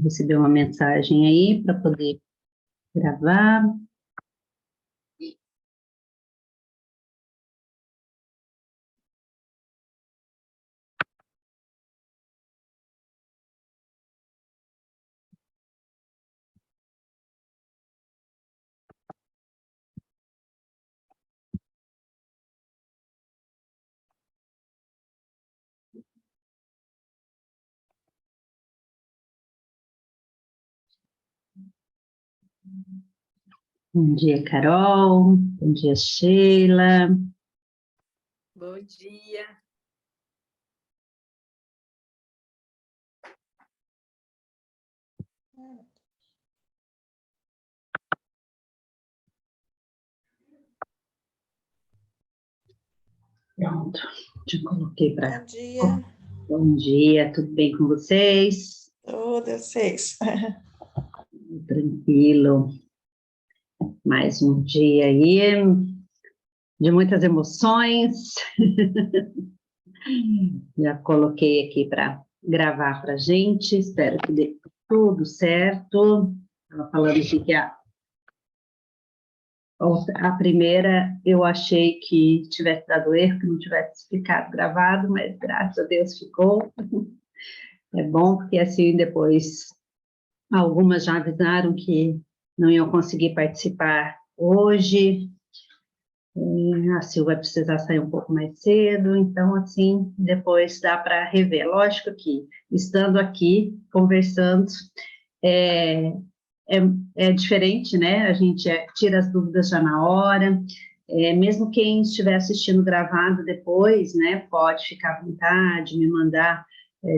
Receber uma mensagem aí para poder gravar. Bom dia, Carol. Bom dia, Sheila. Bom dia. Pronto, já coloquei para... Bom dia. Bom dia, tudo bem com vocês? Tudo, vocês. Tranquilo. Mais um dia aí de muitas emoções. Já coloquei aqui para gravar para a gente, espero que dê tudo certo. Estava falando aqui que a primeira eu achei que tivesse dado erro, que não tivesse ficado gravado, mas graças a Deus ficou. É bom, porque assim depois algumas já avisaram que não iam conseguir participar hoje. A Sil vai precisar sair um pouco mais cedo, então, assim, depois dá para rever. Lógico que, estando aqui, conversando, é, é, é diferente, né? A gente tira as dúvidas já na hora, mesmo quem estiver assistindo gravado depois, né, pode ficar à vontade, me mandar,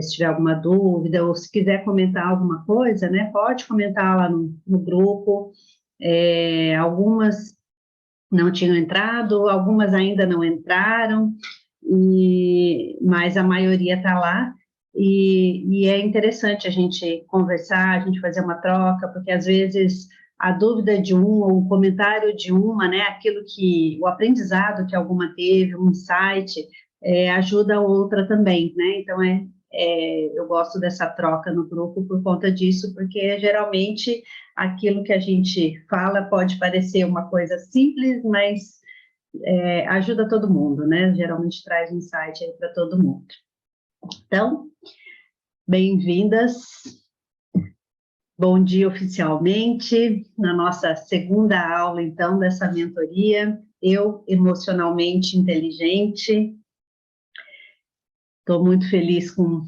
se tiver alguma dúvida, ou se quiser comentar alguma coisa, né, pode comentar lá no grupo. Algumas não tinham entrado, algumas ainda não entraram, mas a maioria está lá, e é interessante a gente conversar, a gente fazer uma troca, porque às vezes a dúvida de um, ou o comentário de uma, né, aquilo que, o aprendizado que alguma teve, um insight, ajuda a outra também, né, então eu gosto dessa troca no grupo por conta disso, porque geralmente aquilo que a gente fala pode parecer uma coisa simples, mas ajuda todo mundo, né? Geralmente traz insight aí para todo mundo. Então, bem-vindas. Bom dia oficialmente, na nossa segunda aula, então, dessa mentoria. Eu, emocionalmente inteligente. Estou muito feliz com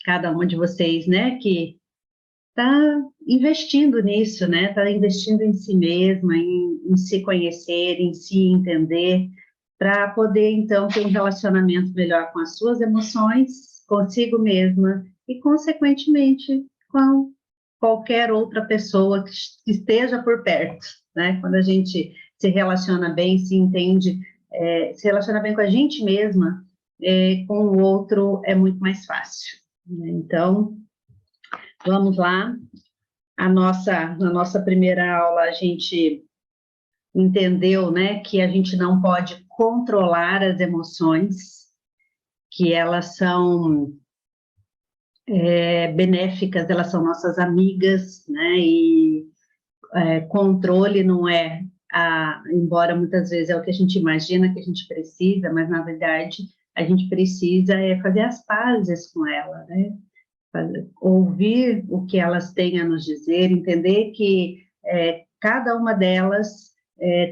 cada uma de vocês, né, que está investindo nisso, né? Está investindo em si mesma, em se conhecer, em se entender, para poder, então, ter um relacionamento melhor com as suas emoções, consigo mesma e, consequentemente, com qualquer outra pessoa que esteja por perto, né? Quando a gente se relaciona bem, se entende, se relaciona bem com a gente mesma, com o outro é muito mais fácil, né? Então, vamos lá. Na nossa primeira aula, a gente entendeu, né, que a gente não pode controlar as emoções, que elas são benéficas, elas são nossas amigas, né, e controle não é, embora muitas vezes é o que a gente imagina que a gente precisa, mas na verdade a gente precisa fazer as pazes com ela, né, ouvir o que elas têm a nos dizer, entender que cada uma delas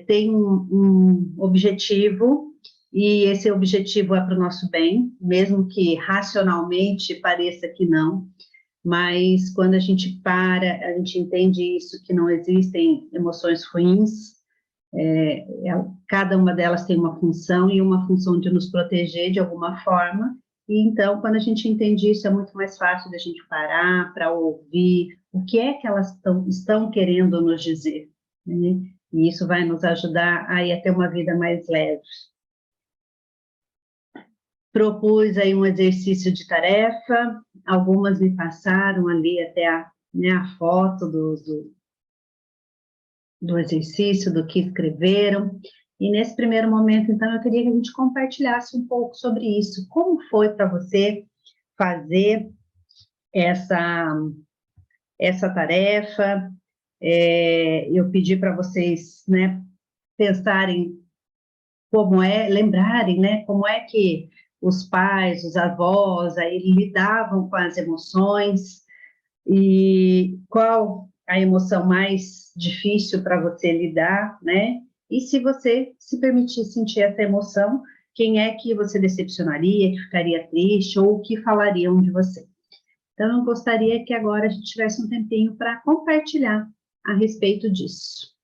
tem um objetivo, e esse objetivo é para o nosso bem, mesmo que racionalmente pareça que não, mas quando a gente para, a gente entende isso, que não existem emoções ruins, cada uma delas tem uma função, e uma função de nos proteger de alguma forma, e então, quando a gente entende isso, é muito mais fácil da gente parar para ouvir o que é que elas estão querendo nos dizer, né? E isso vai nos ajudar a ir a ter uma vida mais leve. Propus aí um exercício de tarefa, algumas me passaram ali até a foto do exercício, do que escreveram, e nesse primeiro momento, então, eu queria que a gente compartilhasse um pouco sobre isso. Como foi para você fazer essa tarefa. Eu pedi para vocês, né, pensarem como lembrarem, né, como é que os pais, os avós, aí lidavam com as emoções e qual a emoção mais difícil para você lidar, né? E se você se permitir sentir essa emoção, quem é que você decepcionaria, que ficaria triste ou o que falariam de você? Então, eu gostaria que agora a gente tivesse um tempinho para compartilhar a respeito disso.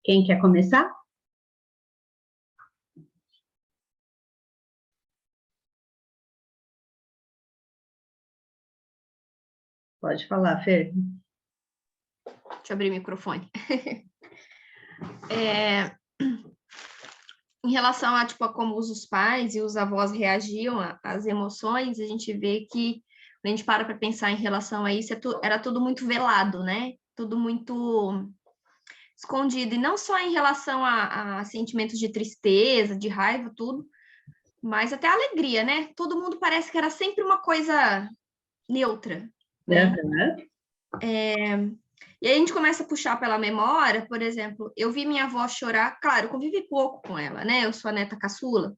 Quem quer começar? Pode falar, Fer. Deixa eu abrir o microfone. Em relação a, tipo, a como os pais e os avós reagiam às emoções, a gente vê que, quando a gente para pensar em relação a isso, era tudo muito velado, né? Tudo muito escondido. E não só em relação a sentimentos de tristeza, de raiva, tudo, mas até alegria, né? Todo mundo parece que era sempre uma coisa neutra, né? Uhum. E aí a gente começa a puxar pela memória, por exemplo, eu vi minha avó chorar, claro, eu convivi pouco com ela, né? Eu sou a neta caçula,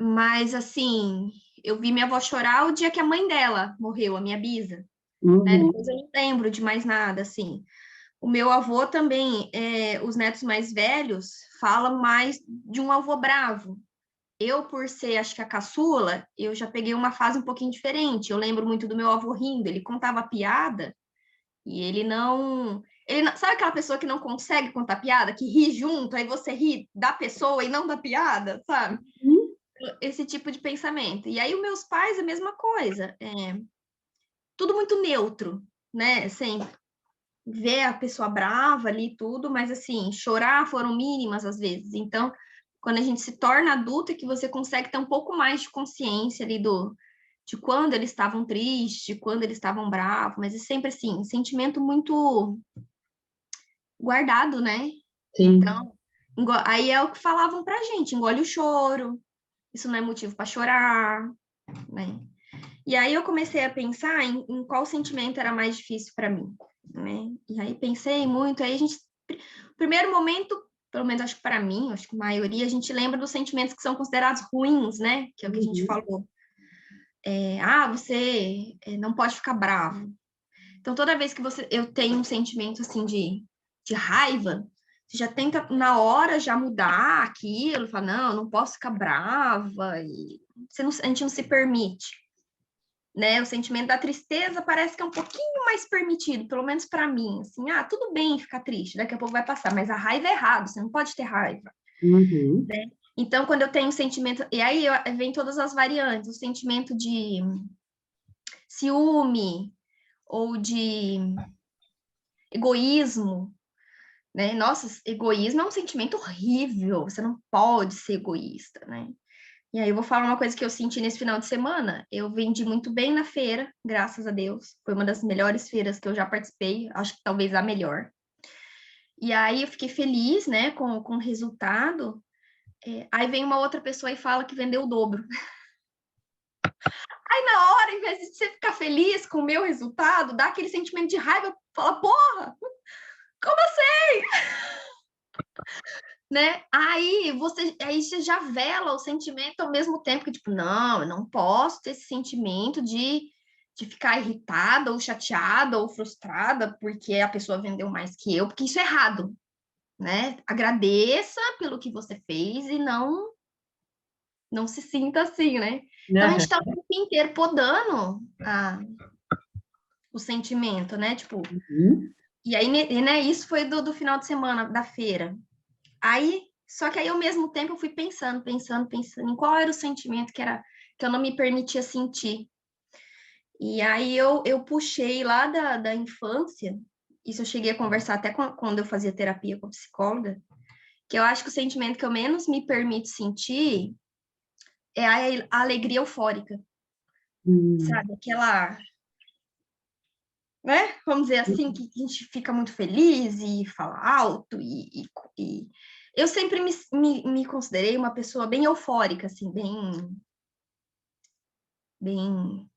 mas assim, eu vi minha avó chorar o dia que a mãe dela morreu, a minha bisa, né? Uhum. Depois eu não lembro de mais nada, assim. O meu avô também, os netos mais velhos falam mais de um avô bravo. Eu, por ser, acho que a caçula, eu já peguei uma fase um pouquinho diferente. Eu lembro muito do meu avô rindo, ele contava piada e sabe aquela pessoa que não consegue contar piada, que ri junto, aí você ri da pessoa e não da piada, sabe? Uhum. Esse tipo de pensamento. E aí, os meus pais, a mesma coisa. Tudo muito neutro, né? Sempre ver a pessoa brava ali e tudo, mas assim, chorar foram mínimas às vezes. Então, quando a gente se torna adulto, é que você consegue ter um pouco mais de consciência ali de quando eles estavam tristes, de quando eles estavam bravos, mas é sempre assim, sentimento muito guardado, né? Sim. Então, aí é o que falavam pra gente, engole o choro, isso não é motivo para chorar, né? E aí eu comecei a pensar em qual sentimento era mais difícil para mim, né? E aí pensei muito, aí primeiro momento, pelo menos acho que para mim, acho que a maioria, a gente lembra dos sentimentos que são considerados ruins, né? Que é o que a gente falou. Você não pode ficar bravo. Então, toda vez que eu tenho um sentimento assim de raiva, você já tenta na hora já mudar aquilo, fala, não, eu não posso ficar brava, e a gente não se permite, né? O sentimento da tristeza parece que é um pouquinho mais permitido, pelo menos para mim, assim, tudo bem ficar triste, daqui a pouco vai passar, mas a raiva é errado, você não pode ter raiva, Uhum. né? Então, quando eu tenho um sentimento, e aí vem todas as variantes, o sentimento de ciúme ou de egoísmo, né? Nossa, egoísmo é um sentimento horrível, você não pode ser egoísta, né? E aí eu vou falar uma coisa que eu senti nesse final de semana. Eu vendi muito bem na feira, graças a Deus. Foi uma das melhores feiras que eu já participei, acho que talvez a melhor. E aí eu fiquei feliz, né, com o resultado. Aí vem uma outra pessoa e fala que vendeu o dobro. Aí na hora, em vez de você ficar feliz com o meu resultado, dá aquele sentimento de raiva, fala, porra, como assim? Né? Aí você já vela o sentimento ao mesmo tempo que, tipo, não, eu não posso ter esse sentimento de ficar irritada, ou chateada, ou frustrada, porque a pessoa vendeu mais que eu, porque isso é errado, né? Agradeça pelo que você fez e não se sinta assim, né? Então a gente tá o tempo inteiro podando o sentimento, né? Tipo, e aí, né, isso foi do final de semana da feira. Só que aí, ao mesmo tempo, eu fui pensando em qual era o sentimento que eu não me permitia sentir. E aí, eu puxei lá da infância, isso eu cheguei a conversar até quando eu fazia terapia com a psicóloga, que eu acho que o sentimento que eu menos me permito sentir é a alegria eufórica, sabe? Aquela, né? Vamos dizer assim, que a gente fica muito feliz e fala alto e eu sempre me considerei uma pessoa bem eufórica, assim, bem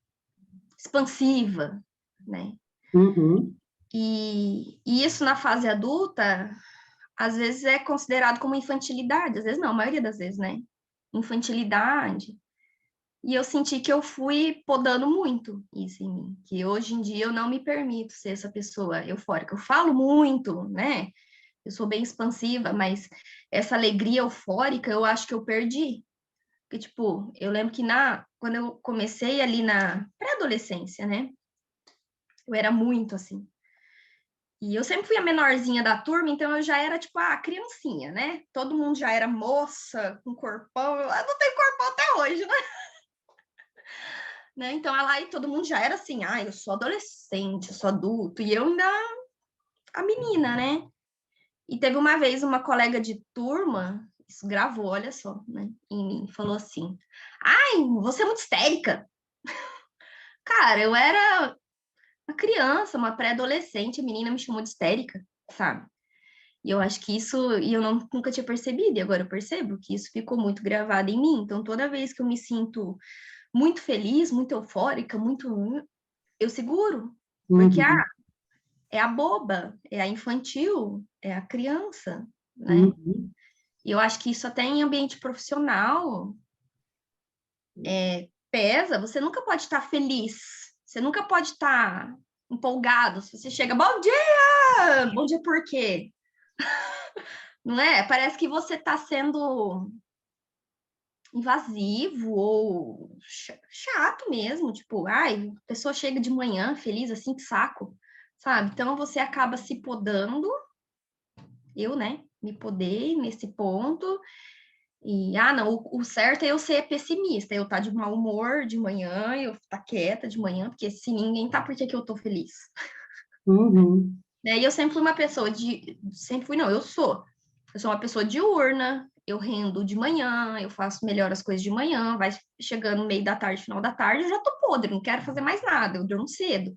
expansiva, né? Uhum. E isso na fase adulta, às vezes é considerado como infantilidade, às vezes não, a maioria das vezes, né? Infantilidade. E eu senti que eu fui podando muito isso em mim, que hoje em dia eu não me permito ser essa pessoa eufórica. Eu falo muito, né? Eu sou bem expansiva, mas essa alegria eufórica eu acho que eu perdi. Porque, tipo, eu lembro que quando eu comecei ali na pré-adolescência, né? Eu era muito assim. E eu sempre fui a menorzinha da turma, então eu já era, tipo, a criancinha, né? Todo mundo já era moça, com corpão. Eu não tenho corpão até hoje, né? Então, lá e todo mundo já era assim, eu sou adolescente, eu sou adulto. E eu ainda, a menina, né? E teve uma vez uma colega de turma, isso gravou, olha só, né? Em mim, falou assim, ai, você é muito histérica. Cara, eu era uma criança, uma pré-adolescente, a menina me chamou de histérica, sabe? E eu acho que isso, e eu nunca tinha percebido, e agora eu percebo que isso ficou muito gravado em mim. Então, toda vez que eu me sinto muito feliz, muito eufórica, eu seguro. Porque, Uhum, é a boba, é a infantil, é a criança, né? uhum, E eu acho que isso até em ambiente profissional pesa, você nunca pode estar feliz, você nunca pode estar empolgado. Se você chega, bom dia por quê? Não é? Parece que você está sendo invasivo ou chato mesmo, tipo, ai, a pessoa chega de manhã feliz assim, que saco, sabe? Então você acaba se podando, eu, né, me podei nesse ponto, e, não, o certo é eu ser pessimista, eu estar de mau humor de manhã, eu estar quieta de manhã, porque se ninguém tá, por que que eu tô feliz? uhum, E eu sempre fui uma pessoa sempre fui, não, eu sou uma pessoa diurna, eu rendo de manhã, eu faço melhor as coisas de manhã, vai chegando meio da tarde, final da tarde, eu já tô podre, não quero fazer mais nada, eu durmo cedo.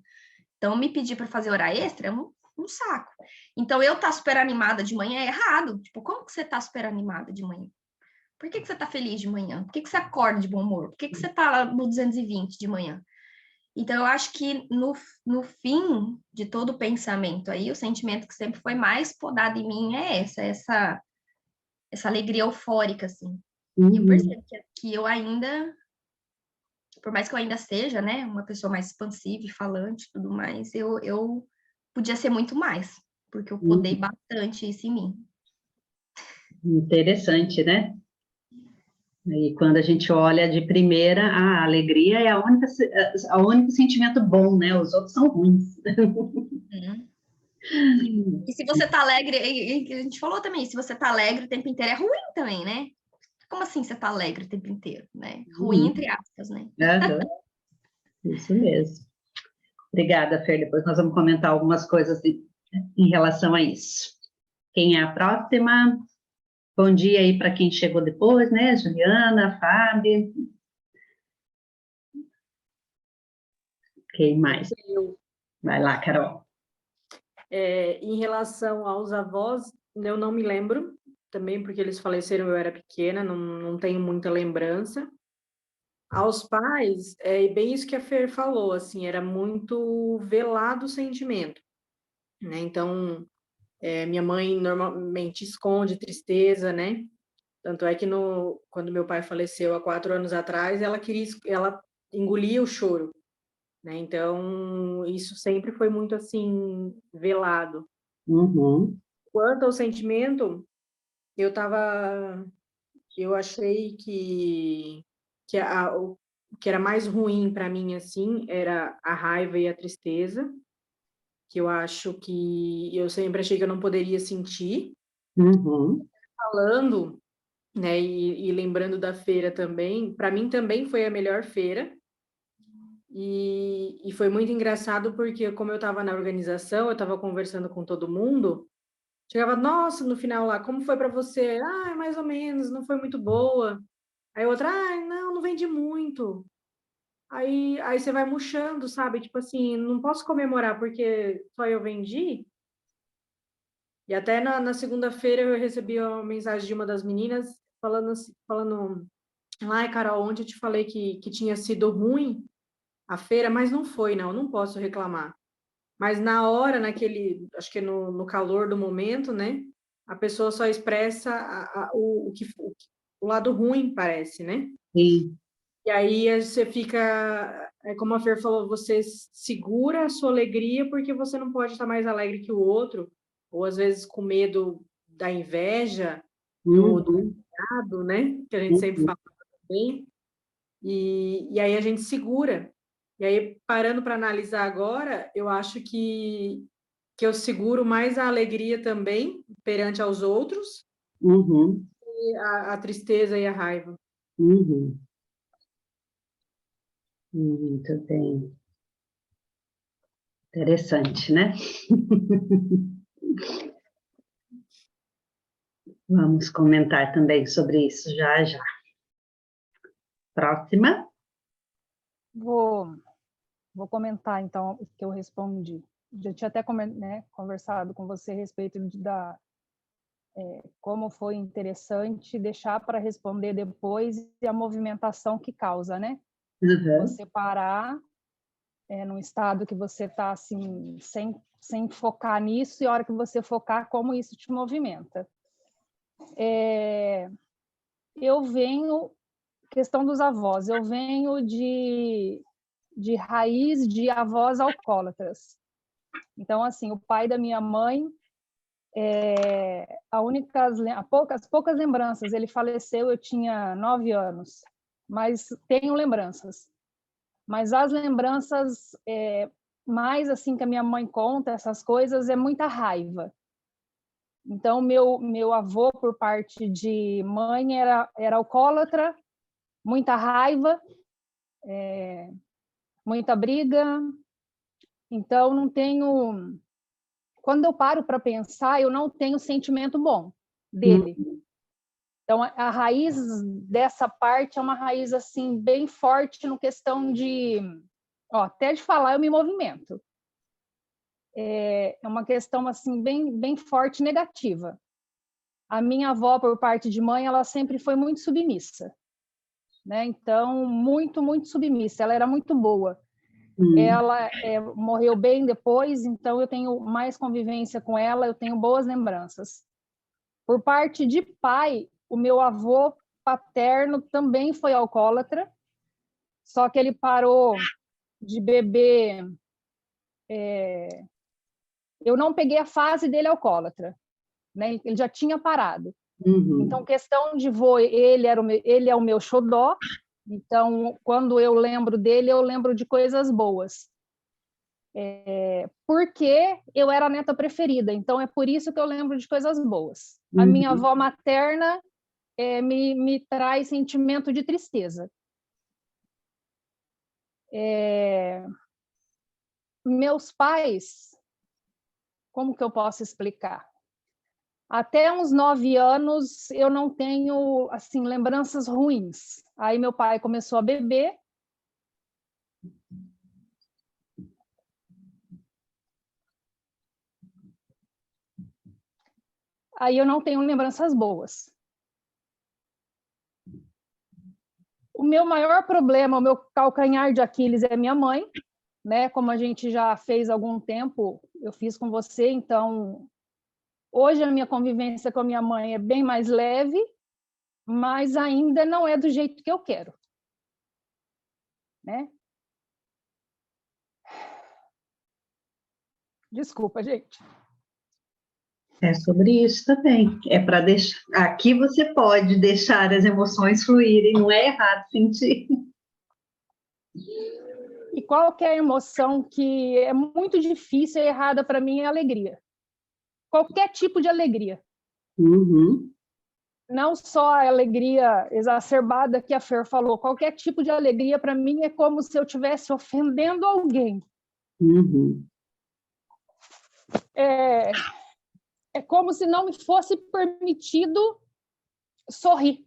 Então, me pedir para fazer hora extra é um saco. Então, eu tá super animada de manhã é errado. Tipo, como que você tá super animada de manhã? Por que você tá feliz de manhã? Por que você acorda de bom humor? Por que você tá lá no 220 de manhã? Então, eu acho que no fim de todo o pensamento aí, o sentimento que sempre foi mais podado em mim é essa alegria eufórica, assim. E eu uhum. percebo que eu ainda, por mais que eu ainda seja, né, uma pessoa mais expansiva e falante e tudo mais, eu podia ser muito mais, porque eu podei Uhum. bastante isso em mim. Interessante, né? E quando a gente olha de primeira, a alegria é o único sentimento bom, né? Os outros são ruins. Uhum. E se você tá alegre, e a gente falou também, se você tá alegre o tempo inteiro é ruim também, né? Como assim você tá alegre o tempo inteiro, né? Ruim Uhum. entre aspas, né? Aham, isso mesmo. Obrigada, Fer. Depois nós vamos comentar algumas coisas em relação a isso. Quem é a próxima? Bom dia aí para quem chegou depois, né? Juliana, Fábio. Quem mais? Eu, Vai lá, Carol. em relação aos avós, eu não me lembro, também porque eles faleceram, eu era pequena, não tenho muita lembrança. Aos pais, é bem isso que a Fer falou, assim, era muito velado o sentimento, né? Então, minha mãe normalmente esconde tristeza, né? Tanto é que quando meu pai faleceu há 4 anos atrás, ela engolia o choro, né? Então, isso sempre foi muito, assim, velado. Uhum, Quanto ao sentimento, eu achei que o que era mais ruim para mim, assim, era a raiva e a tristeza, que eu acho que eu sempre achei que eu não poderia sentir. uhum, Falando, né, e lembrando da feira também, para mim também foi a melhor feira, e foi muito engraçado porque como eu estava na organização, eu estava conversando com todo mundo, chegava: "Nossa", no final lá: "Como foi para você?", "Ah, mais ou menos, não foi muito boa". Aí outra: "Ah, não, não vendi muito". Aí você vai murchando, sabe, tipo assim, não posso comemorar porque só eu vendi. E até na segunda-feira eu recebi uma mensagem de uma das meninas falando: "Ai, Carol, ontem eu te falei que tinha sido ruim a feira, mas não foi não, não posso reclamar". mas na hora, acho que no calor do momento, né? A pessoa só expressa o lado ruim, parece, né? Sim. E aí você fica, como a Fer falou, você segura a sua alegria porque você não pode estar mais alegre que o outro, ou às vezes com medo da inveja, do Uhum. cuidado, né? Que a gente sempre Uhum. fala também. E aí a gente segura. E aí, parando para analisar agora, eu acho que eu seguro mais a alegria também perante aos outros, Uhum. e a tristeza e a raiva. Uhum. Muito bem. Interessante, né? Vamos comentar também sobre isso já já. Próxima. Vou comentar, então, o que eu respondi. Já tinha até conversado com você a respeito como foi interessante deixar para responder depois e a movimentação que causa, né? Uhum. Você parar num estado que você está assim, sem focar nisso, e a hora que você focar, como isso te movimenta. Eu venho, questão dos avós, eu venho de raiz de avós alcoólatras. Então, assim, o pai da minha mãe, poucas lembranças, ele faleceu, eu tinha 9 anos, mas tenho lembranças. Mas as lembranças mais assim que a minha mãe conta, essas coisas, é muita raiva. Então, meu avô, por parte de mãe, era alcoólatra, muita raiva, muita briga. Então, não tenho... Quando eu paro para pensar, eu não tenho sentimento bom dele. Então, a raiz dessa parte é uma raiz assim bem forte no questão de... até de falar eu me movimento. É uma questão assim bem forte, negativa. A minha avó, por parte de mãe, ela sempre foi muito submissa, né? Então, muito submissa. Ela era muito boa. Ela morreu bem depois, então eu tenho mais convivência com ela, eu tenho boas lembranças. Por parte de pai, o meu avô paterno também foi alcoólatra, só que ele parou de beber. Eu não peguei a fase dele alcoólatra, né? Ele já tinha parado. Uhum. Então, questão de vô, ele é o meu xodó. Então, quando eu lembro dele, eu lembro de coisas boas. Porque eu era a neta preferida, então é por isso que eu lembro de coisas boas. A minha avó materna me traz sentimento de tristeza. Meus pais, como que eu posso explicar? Até uns 9 anos eu não tenho assim lembranças ruins. Aí meu pai começou a beber. Aí eu não tenho lembranças boas. O meu maior problema, o meu calcanhar de Aquiles é minha mãe, né? Como a gente já fez há algum tempo, eu fiz com você, então hoje a minha convivência com a minha mãe é bem mais leve, mas ainda não é do jeito que eu quero, né? Desculpa, gente. É sobre isso também. É para deixar. Aqui você pode deixar as emoções fluírem, não é errado sentir. E qualquer emoção que é muito difícil e errada para mim é alegria. Qualquer tipo de alegria. Uhum. Não só a alegria exacerbada que a Fer falou, qualquer tipo de alegria para mim é como se eu estivesse ofendendo alguém. Uhum. É como se não me fosse permitido sorrir.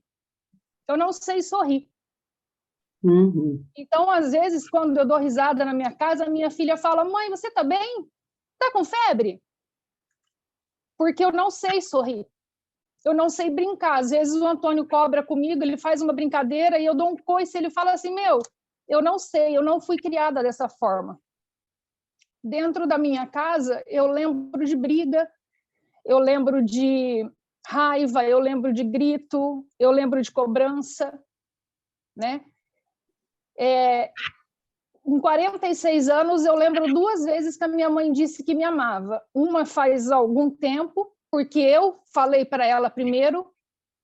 Eu não sei sorrir. Uhum. Então, às vezes, quando eu dou risada na minha casa, minha filha fala: mãe, você tá bem? Tá com febre? Porque eu não sei sorrir. Eu não sei brincar. Às vezes o Antônio cobra comigo, ele faz uma brincadeira e eu dou um coice e ele fala assim: meu, eu não sei, eu não fui criada dessa forma. dentro da minha casa, eu lembro de briga, eu lembro de raiva, eu lembro de grito, eu lembro de cobrança, né? Com 46 anos, eu lembro 2 vezes que a minha mãe disse que me amava. Uma faz algum tempo, porque eu falei para ela primeiro,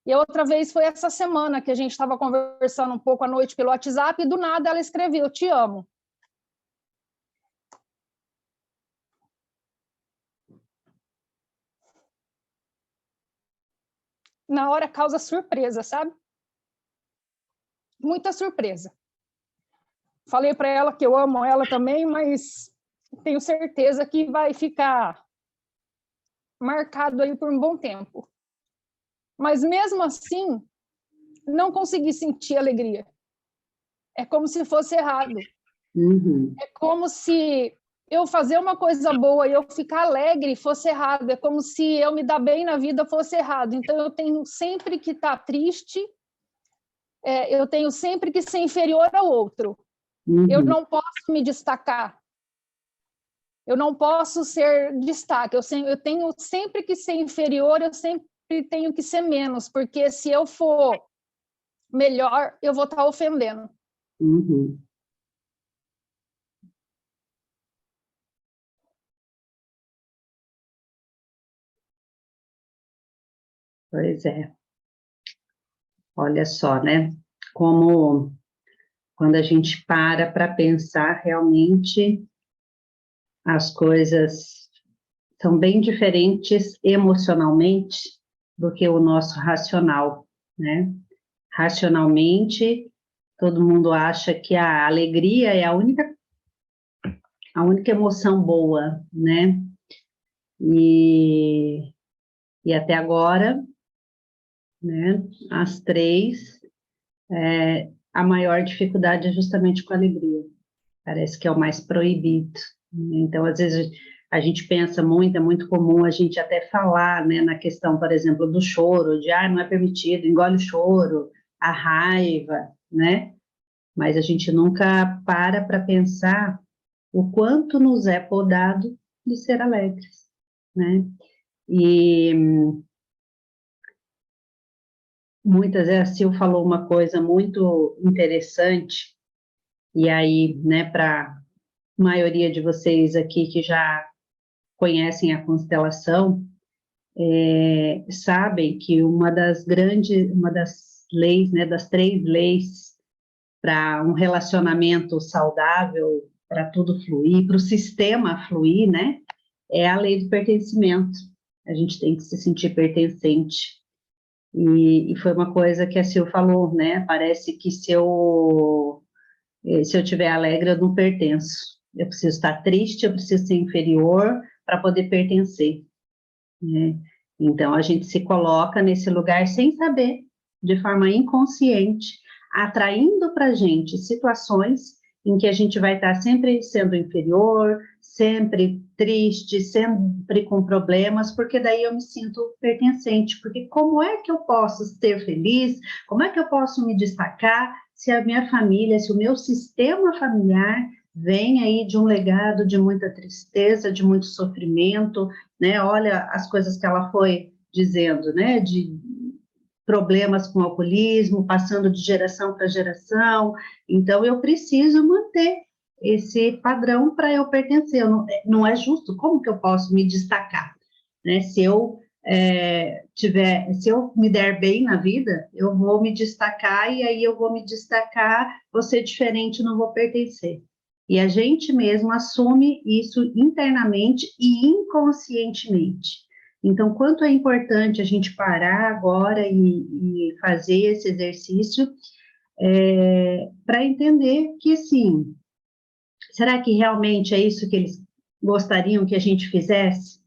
e a outra vez foi essa semana, que a gente estava conversando um pouco à noite pelo WhatsApp, e do nada ela escreveu, "Eu te amo". Na hora causa surpresa, sabe? Muita surpresa. Falei para ela que eu amo ela também, mas tenho certeza que vai ficar marcado aí por um bom tempo. Mas mesmo assim, não consegui sentir alegria. É como se fosse errado. Uhum. É como se eu fazer uma coisa boa e eu ficar alegre fosse errado. É como se eu me dar bem na vida fosse errado. Então, eu tenho sempre que estar triste, eu tenho sempre que ser inferior ao outro. Eu Uhum. não posso me destacar. Eu não posso ser destaque. Eu tenho sempre que ser inferior, eu sempre tenho que ser menos, porque se eu for melhor, eu vou estar ofendendo. Uhum. Pois é. Olha só, né? Como quando a gente para pensar, realmente as coisas são bem diferentes emocionalmente do que o nosso racional, né? Racionalmente, todo mundo acha que a alegria é a única emoção boa, né? E, e até agora, né, as três, a maior dificuldade é justamente com a alegria. Parece que é o mais proibido. Então, às vezes, a gente pensa muito, é muito comum a gente até falar, né, na questão, por exemplo, do choro, de, não é permitido, engole o choro, a raiva, né? Mas a gente nunca para pensar o quanto nos é podado de ser alegres, né? E muitas vezes a Sil falou uma coisa muito interessante, e aí, né, para a maioria de vocês aqui que já conhecem a constelação, sabem que uma das leis, né, das 3 leis para um relacionamento saudável, para tudo fluir, para o sistema fluir, né, é a lei do pertencimento. A gente tem que se sentir pertencente. E foi uma coisa que a Sil falou, né? Parece que se eu estiver alegre, eu não pertenço. Eu preciso estar triste, eu preciso ser inferior para poder pertencer, né? Então, a gente se coloca nesse lugar sem saber, de forma inconsciente, atraindo para a gente situações em que a gente vai estar sempre sendo inferior, sempre triste, sempre com problemas, porque daí eu me sinto pertencente, porque como é que eu posso ser feliz, como é que eu posso me destacar se a minha família, se o meu sistema familiar vem aí de um legado de muita tristeza, de muito sofrimento, né? Olha as coisas que ela foi dizendo, né? De problemas com alcoolismo, passando de geração para geração. Então, eu preciso manter esse padrão para eu pertencer. Não é justo. Como que eu posso me destacar, né? Se eu se eu me der bem na vida, eu vou me destacar e aí eu vou me destacar, vou ser diferente, não vou pertencer. E a gente mesmo assume isso internamente e inconscientemente. Então, quanto é importante a gente parar agora e fazer esse exercício para entender que, assim, será que realmente é isso que eles gostariam que a gente fizesse?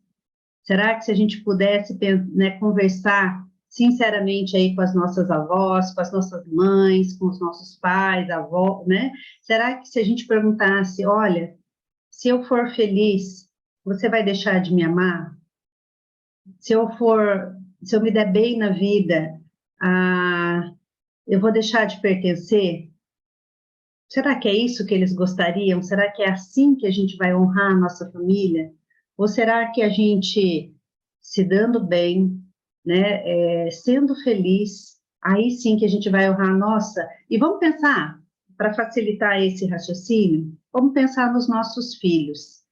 Será que se a gente pudesse, né, conversar sinceramente aí com as nossas avós, com as nossas mães, com os nossos pais, avós, né? Será que se a gente perguntasse, olha, se eu for feliz, você vai deixar de me amar? Se eu me der bem na vida, eu vou deixar de pertencer? Será que é isso que eles gostariam? Será que é assim que a gente vai honrar a nossa família? Ou será que a gente, se dando bem, né, sendo feliz, aí sim que a gente vai honrar a nossa? E vamos pensar, para facilitar esse raciocínio, vamos pensar nos nossos filhos.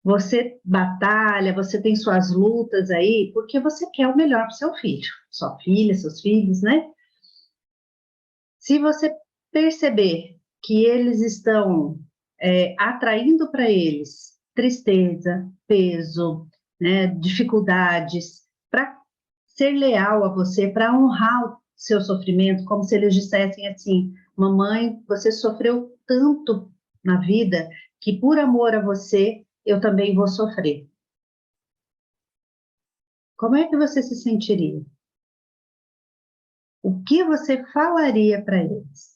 Você batalha, você tem suas lutas aí, porque você quer o melhor para o seu filho, sua filha, seus filhos, né? Se você perceber que eles estão atraindo para eles tristeza, peso, né, dificuldades, para ser leal a você, para honrar o seu sofrimento, como se eles dissessem assim: mamãe, você sofreu tanto na vida que por amor a você eu também vou sofrer. Como é que você se sentiria? O que você falaria para eles?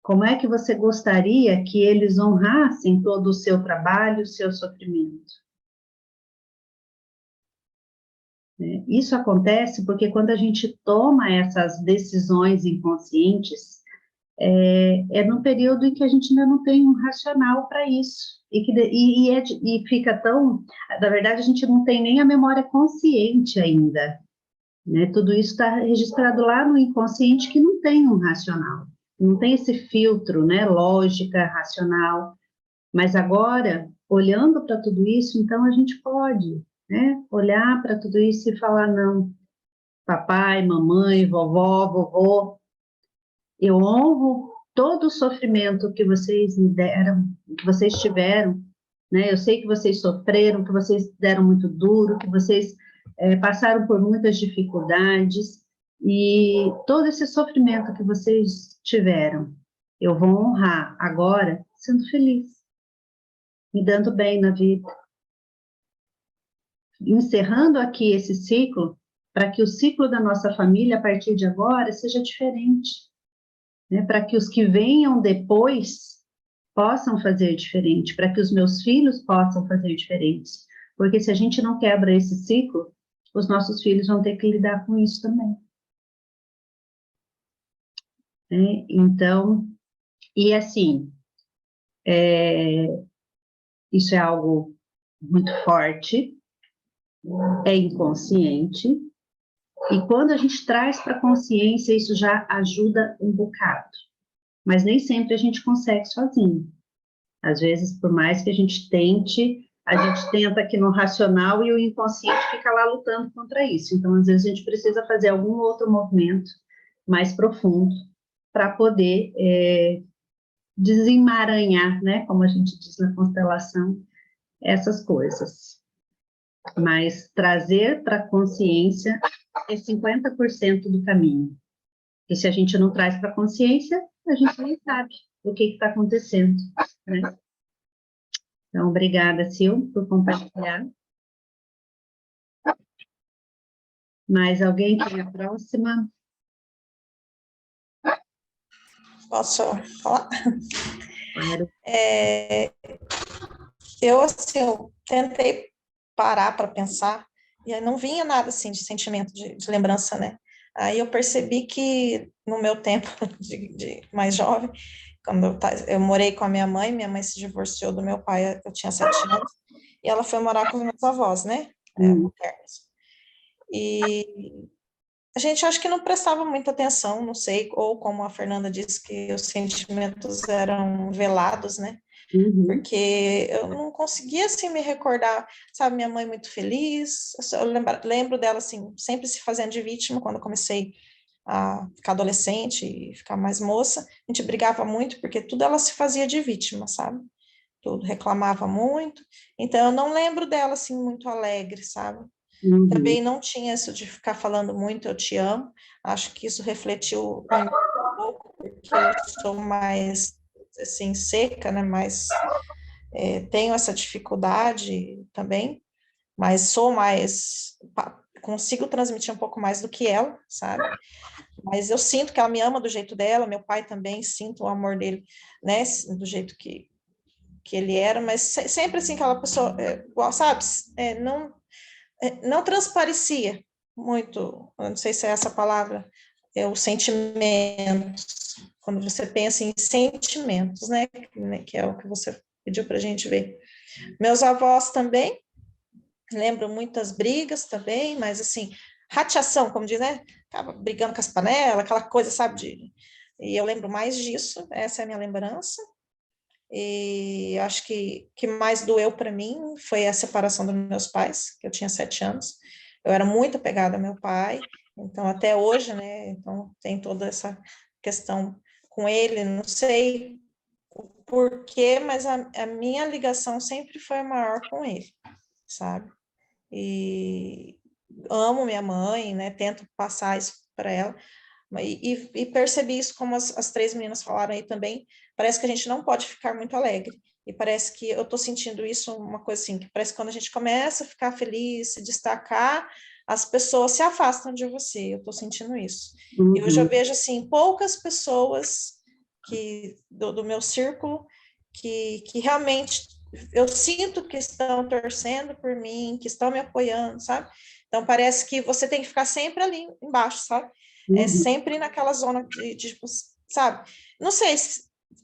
Como é que você gostaria que eles honrassem todo o seu trabalho, o seu sofrimento? Isso acontece porque quando a gente toma essas decisões inconscientes, no período em que a gente ainda não tem um racional para isso. E fica tão... Na verdade, a gente não tem nem a memória consciente ainda, né? Tudo isso está registrado lá no inconsciente que não tem um racional. Não tem esse filtro, né, lógica, racional, mas agora, olhando para tudo isso, então a gente pode, né, olhar para tudo isso e falar: não, papai, mamãe, vovó, vovô, eu honro todo o sofrimento que vocês me deram, que vocês tiveram, né, eu sei que vocês sofreram, que vocês deram muito duro, que vocês passaram por muitas dificuldades, e todo esse sofrimento que vocês tiveram, eu vou honrar agora sendo feliz, me dando bem na vida. Encerrando aqui esse ciclo, para que o ciclo da nossa família, a partir de agora, seja diferente, né? Para que os que venham depois possam fazer diferente, para que os meus filhos possam fazer diferente. Porque se a gente não quebra esse ciclo, os nossos filhos vão ter que lidar com isso também. Então, e assim, isso é algo muito forte, é inconsciente, e quando a gente traz para a consciência, isso já ajuda um bocado, mas nem sempre a gente consegue sozinho. Às vezes, por mais que a gente tenta aqui no racional e o inconsciente fica lá lutando contra isso. Então, às vezes, a gente precisa fazer algum outro movimento mais profundo para poder desemaranhar, né, como a gente diz na constelação, essas coisas. Mas trazer para a consciência é 50% do caminho. E se a gente não traz para a consciência, a gente nem sabe o que está acontecendo, né? Então, obrigada, Sil, por compartilhar. Mais alguém que é a próxima? Posso falar? Claro. Eu, assim, eu tentei parar para pensar, e aí não vinha nada, assim, de sentimento, de lembrança, né? Aí eu percebi que, no meu tempo de mais jovem, quando eu morei com a minha mãe se divorciou do meu pai, eu tinha 7 anos, e ela foi morar com os meus avós, né? Maternos. E a gente acho que não prestava muita atenção, não sei, ou como a Fernanda disse, que os sentimentos eram velados, né? Uhum. Porque eu não conseguia, assim, me recordar, sabe, minha mãe muito feliz, eu lembro dela, assim, sempre se fazendo de vítima, quando eu comecei a ficar adolescente e ficar mais moça, a gente brigava muito, porque tudo ela se fazia de vítima, sabe? Tudo, reclamava muito, então eu não lembro dela, assim, muito alegre, sabe? Uhum. Também não tinha isso de ficar falando muito, eu te amo, acho que isso refletiu um pouco, porque eu sou mais, assim, seca, né, mais, tenho essa dificuldade também, mas sou mais, consigo transmitir um pouco mais do que ela, sabe? Mas eu sinto que ela me ama do jeito dela, meu pai também, sinto o amor dele, né, do jeito que ele era, mas sempre assim, aquela pessoa, igual, sabe, não transparecia muito, eu não sei se é essa palavra, os sentimentos, quando você pensa em sentimentos, né, que é o que você pediu para a gente ver. Meus avós também, lembro muitas brigas também, mas assim, rateação, como diz, né, tava brigando com as panelas, aquela coisa, sabe, e eu lembro mais disso, essa é a minha lembrança. E acho que mais doeu para mim foi a separação dos meus pais, que eu tinha 7 anos. Eu era muito apegada ao meu pai, então até hoje, né? Então tem toda essa questão com ele, não sei o porquê, mas a minha ligação sempre foi maior com ele, sabe? E amo minha mãe, né? Tento passar isso para ela, e percebi isso, como as 3 meninas falaram aí também, parece que a gente não pode ficar muito alegre, e parece que eu estou sentindo isso, uma coisa assim, que parece que quando a gente começa a ficar feliz, se destacar, as pessoas se afastam de você, eu estou sentindo isso. E hoje eu vejo, assim, poucas pessoas do meu círculo que realmente eu sinto que estão torcendo por mim, que estão me apoiando, sabe? Então parece que você tem que ficar sempre ali embaixo, sabe? É sempre naquela zona tipo, sabe? Não sei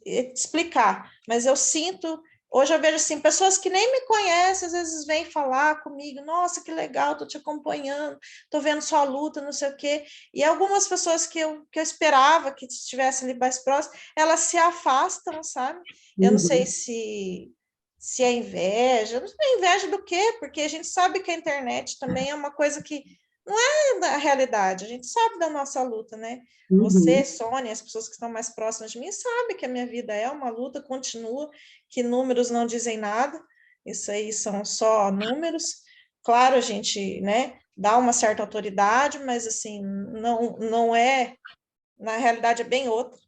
explicar, mas eu sinto, hoje eu vejo assim, pessoas que nem me conhecem, às vezes vêm falar comigo, nossa, que legal, tô te acompanhando, tô vendo sua luta, não sei o quê, e algumas pessoas que eu esperava que estivessem ali mais próximas, elas se afastam, sabe? Eu não sei se é inveja, não sei inveja do quê, porque a gente sabe que a internet também é uma coisa que não é da realidade, a gente sabe da nossa luta, né? Você, Sônia, as pessoas que estão mais próximas de mim, sabem que a minha vida é uma luta, continua, que números não dizem nada, isso aí são só números. Claro, a gente, né, dá uma certa autoridade, mas assim, não é, na realidade é bem outra.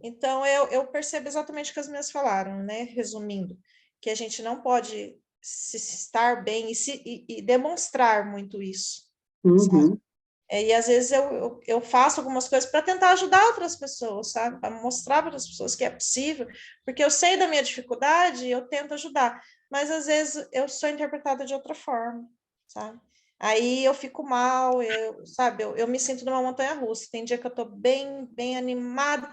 Então, eu percebo exatamente o que as minhas falaram, né, resumindo, que a gente não pode se estar bem e demonstrar muito isso. Sabe? E às vezes eu faço algumas coisas para tentar ajudar outras pessoas, sabe? Para mostrar para as pessoas que é possível, porque eu sei da minha dificuldade e eu tento ajudar, mas às vezes eu sou interpretada de outra forma, sabe? Aí eu fico mal, sabe? Eu me sinto numa montanha-russa. Tem dia que eu estou bem animada,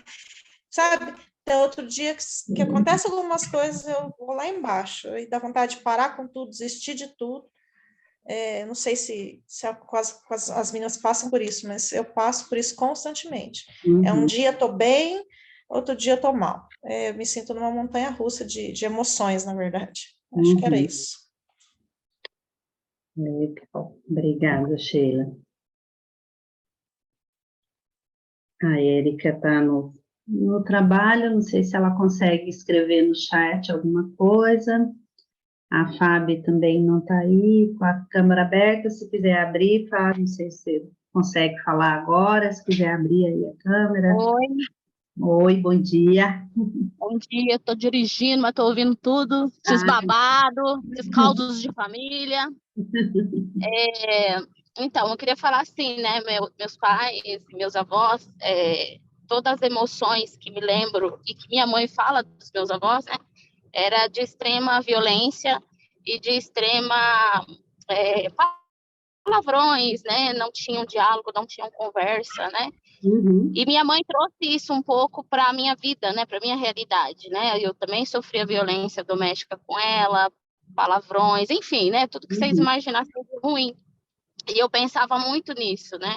sabe? Tem outro dia que acontece algumas coisas, eu vou lá embaixo e dá vontade de parar com tudo, desistir de tudo. Não sei se as meninas passam por isso, mas eu passo por isso constantemente. Um dia estou bem, outro dia estou mal. Eu me sinto numa montanha-russa de emoções, na verdade. Acho que era isso. Legal. Obrigada, Sheila. A Érica está no trabalho, não sei se ela consegue escrever no chat alguma coisa. A Fábio também não está aí, com a câmera aberta, se quiser abrir, Fábio, não sei se você consegue falar agora, se quiser abrir aí a câmera. Oi. Oi, bom dia. Bom dia, estou dirigindo, mas estou ouvindo tudo, esses babados, esses causos de família. Então, eu queria falar assim, né, meus pais, meus avós, todas as emoções que me lembro e que minha mãe fala dos meus avós, né, era de extrema violência e de extrema palavrões, né, não tinham diálogo, não tinham conversa, né, e minha mãe trouxe isso um pouco para a minha vida, né, para a minha realidade, né, eu também sofria violência doméstica com ela, palavrões, enfim, né, tudo que vocês imaginassem de ruim, e eu pensava muito nisso, né,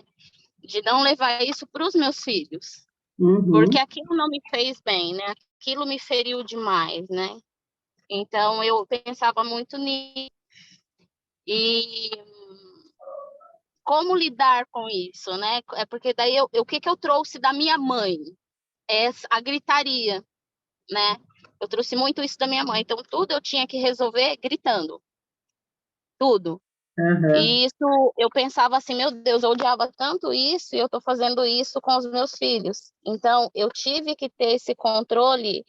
de não levar isso para os meus filhos, porque aquilo não me fez bem, né, aquilo me feriu demais, né, então eu pensava muito nisso, e como lidar com isso, né? Porque daí o que eu trouxe da minha mãe? A gritaria, né? Eu trouxe muito isso da minha mãe. Então, tudo eu tinha que resolver gritando. Tudo. E isso, eu pensava assim, meu Deus, eu odiava tanto isso e eu tô fazendo isso com os meus filhos. Então, eu tive que ter esse controle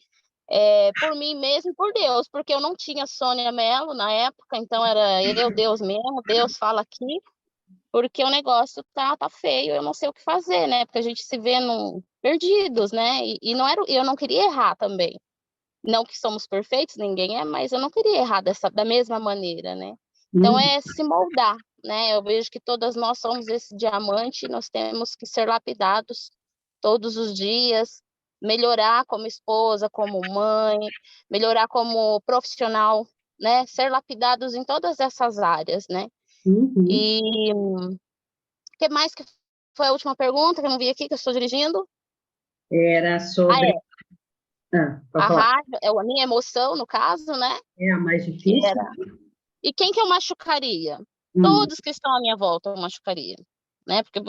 por mim mesmo e por Deus, porque eu não tinha Sônia Mello na época, então era eu, Deus mesmo, Deus fala aqui, porque o negócio tá feio, eu não sei o que fazer, né? Porque a gente se vê perdidos, né? E não era, eu não queria errar também. Não que somos perfeitos, ninguém é, mas eu não queria errar da mesma maneira, né? Então é se moldar, né? Eu vejo que todas nós somos esse diamante, e nós temos que ser lapidados todos os dias, melhorar como esposa, como mãe, melhorar como profissional, né? Ser lapidados em todas essas áreas, né? E o que mais que foi a última pergunta que eu não vi aqui, que eu estou dirigindo? Era sobre... A raiva, a minha emoção, no caso, né? É a mais difícil? E quem que eu machucaria? Todos que estão à minha volta eu machucaria, né? Porque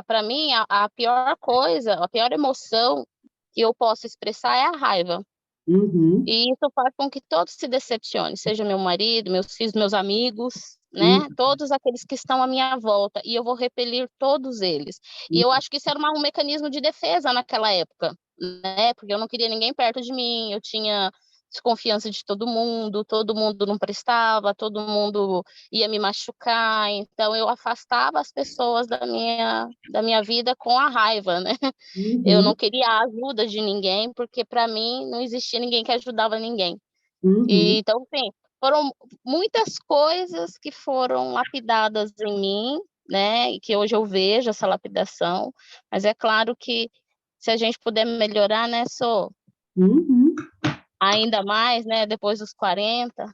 para mim a pior coisa, a pior emoção que eu posso expressar é a raiva. E isso faz com que todos se decepcionem, seja meu marido, meus filhos, meus amigos, né? Todos aqueles que estão à minha volta, e eu vou repelir todos eles. E eu acho que isso era um mecanismo de defesa naquela época, né? Porque eu não queria ninguém perto de mim, eu tinha desconfiança de todo mundo não prestava, todo mundo ia me machucar, então eu afastava as pessoas da minha vida com a raiva, né? Eu não queria a ajuda de ninguém, porque para mim não existia ninguém que ajudava ninguém. E, então, sim, foram muitas coisas que foram lapidadas em mim, né? E que hoje eu vejo essa lapidação, mas é claro que se a gente puder melhorar, né, ainda mais, né, depois dos 40,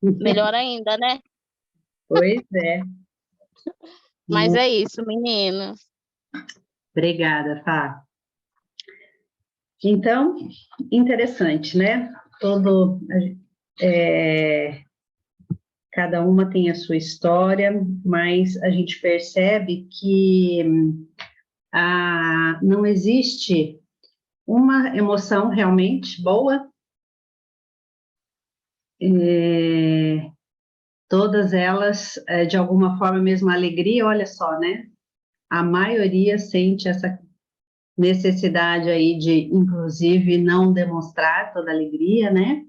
melhor ainda, né? Pois é. Mas é isso, meninas. Obrigada, Fá. Então, interessante, né? Cada uma tem a sua história, mas a gente percebe que não existe uma emoção realmente boa. Todas elas, de alguma forma, mesmo a alegria, olha só, né? A maioria sente essa necessidade aí de, inclusive, não demonstrar toda a alegria, né?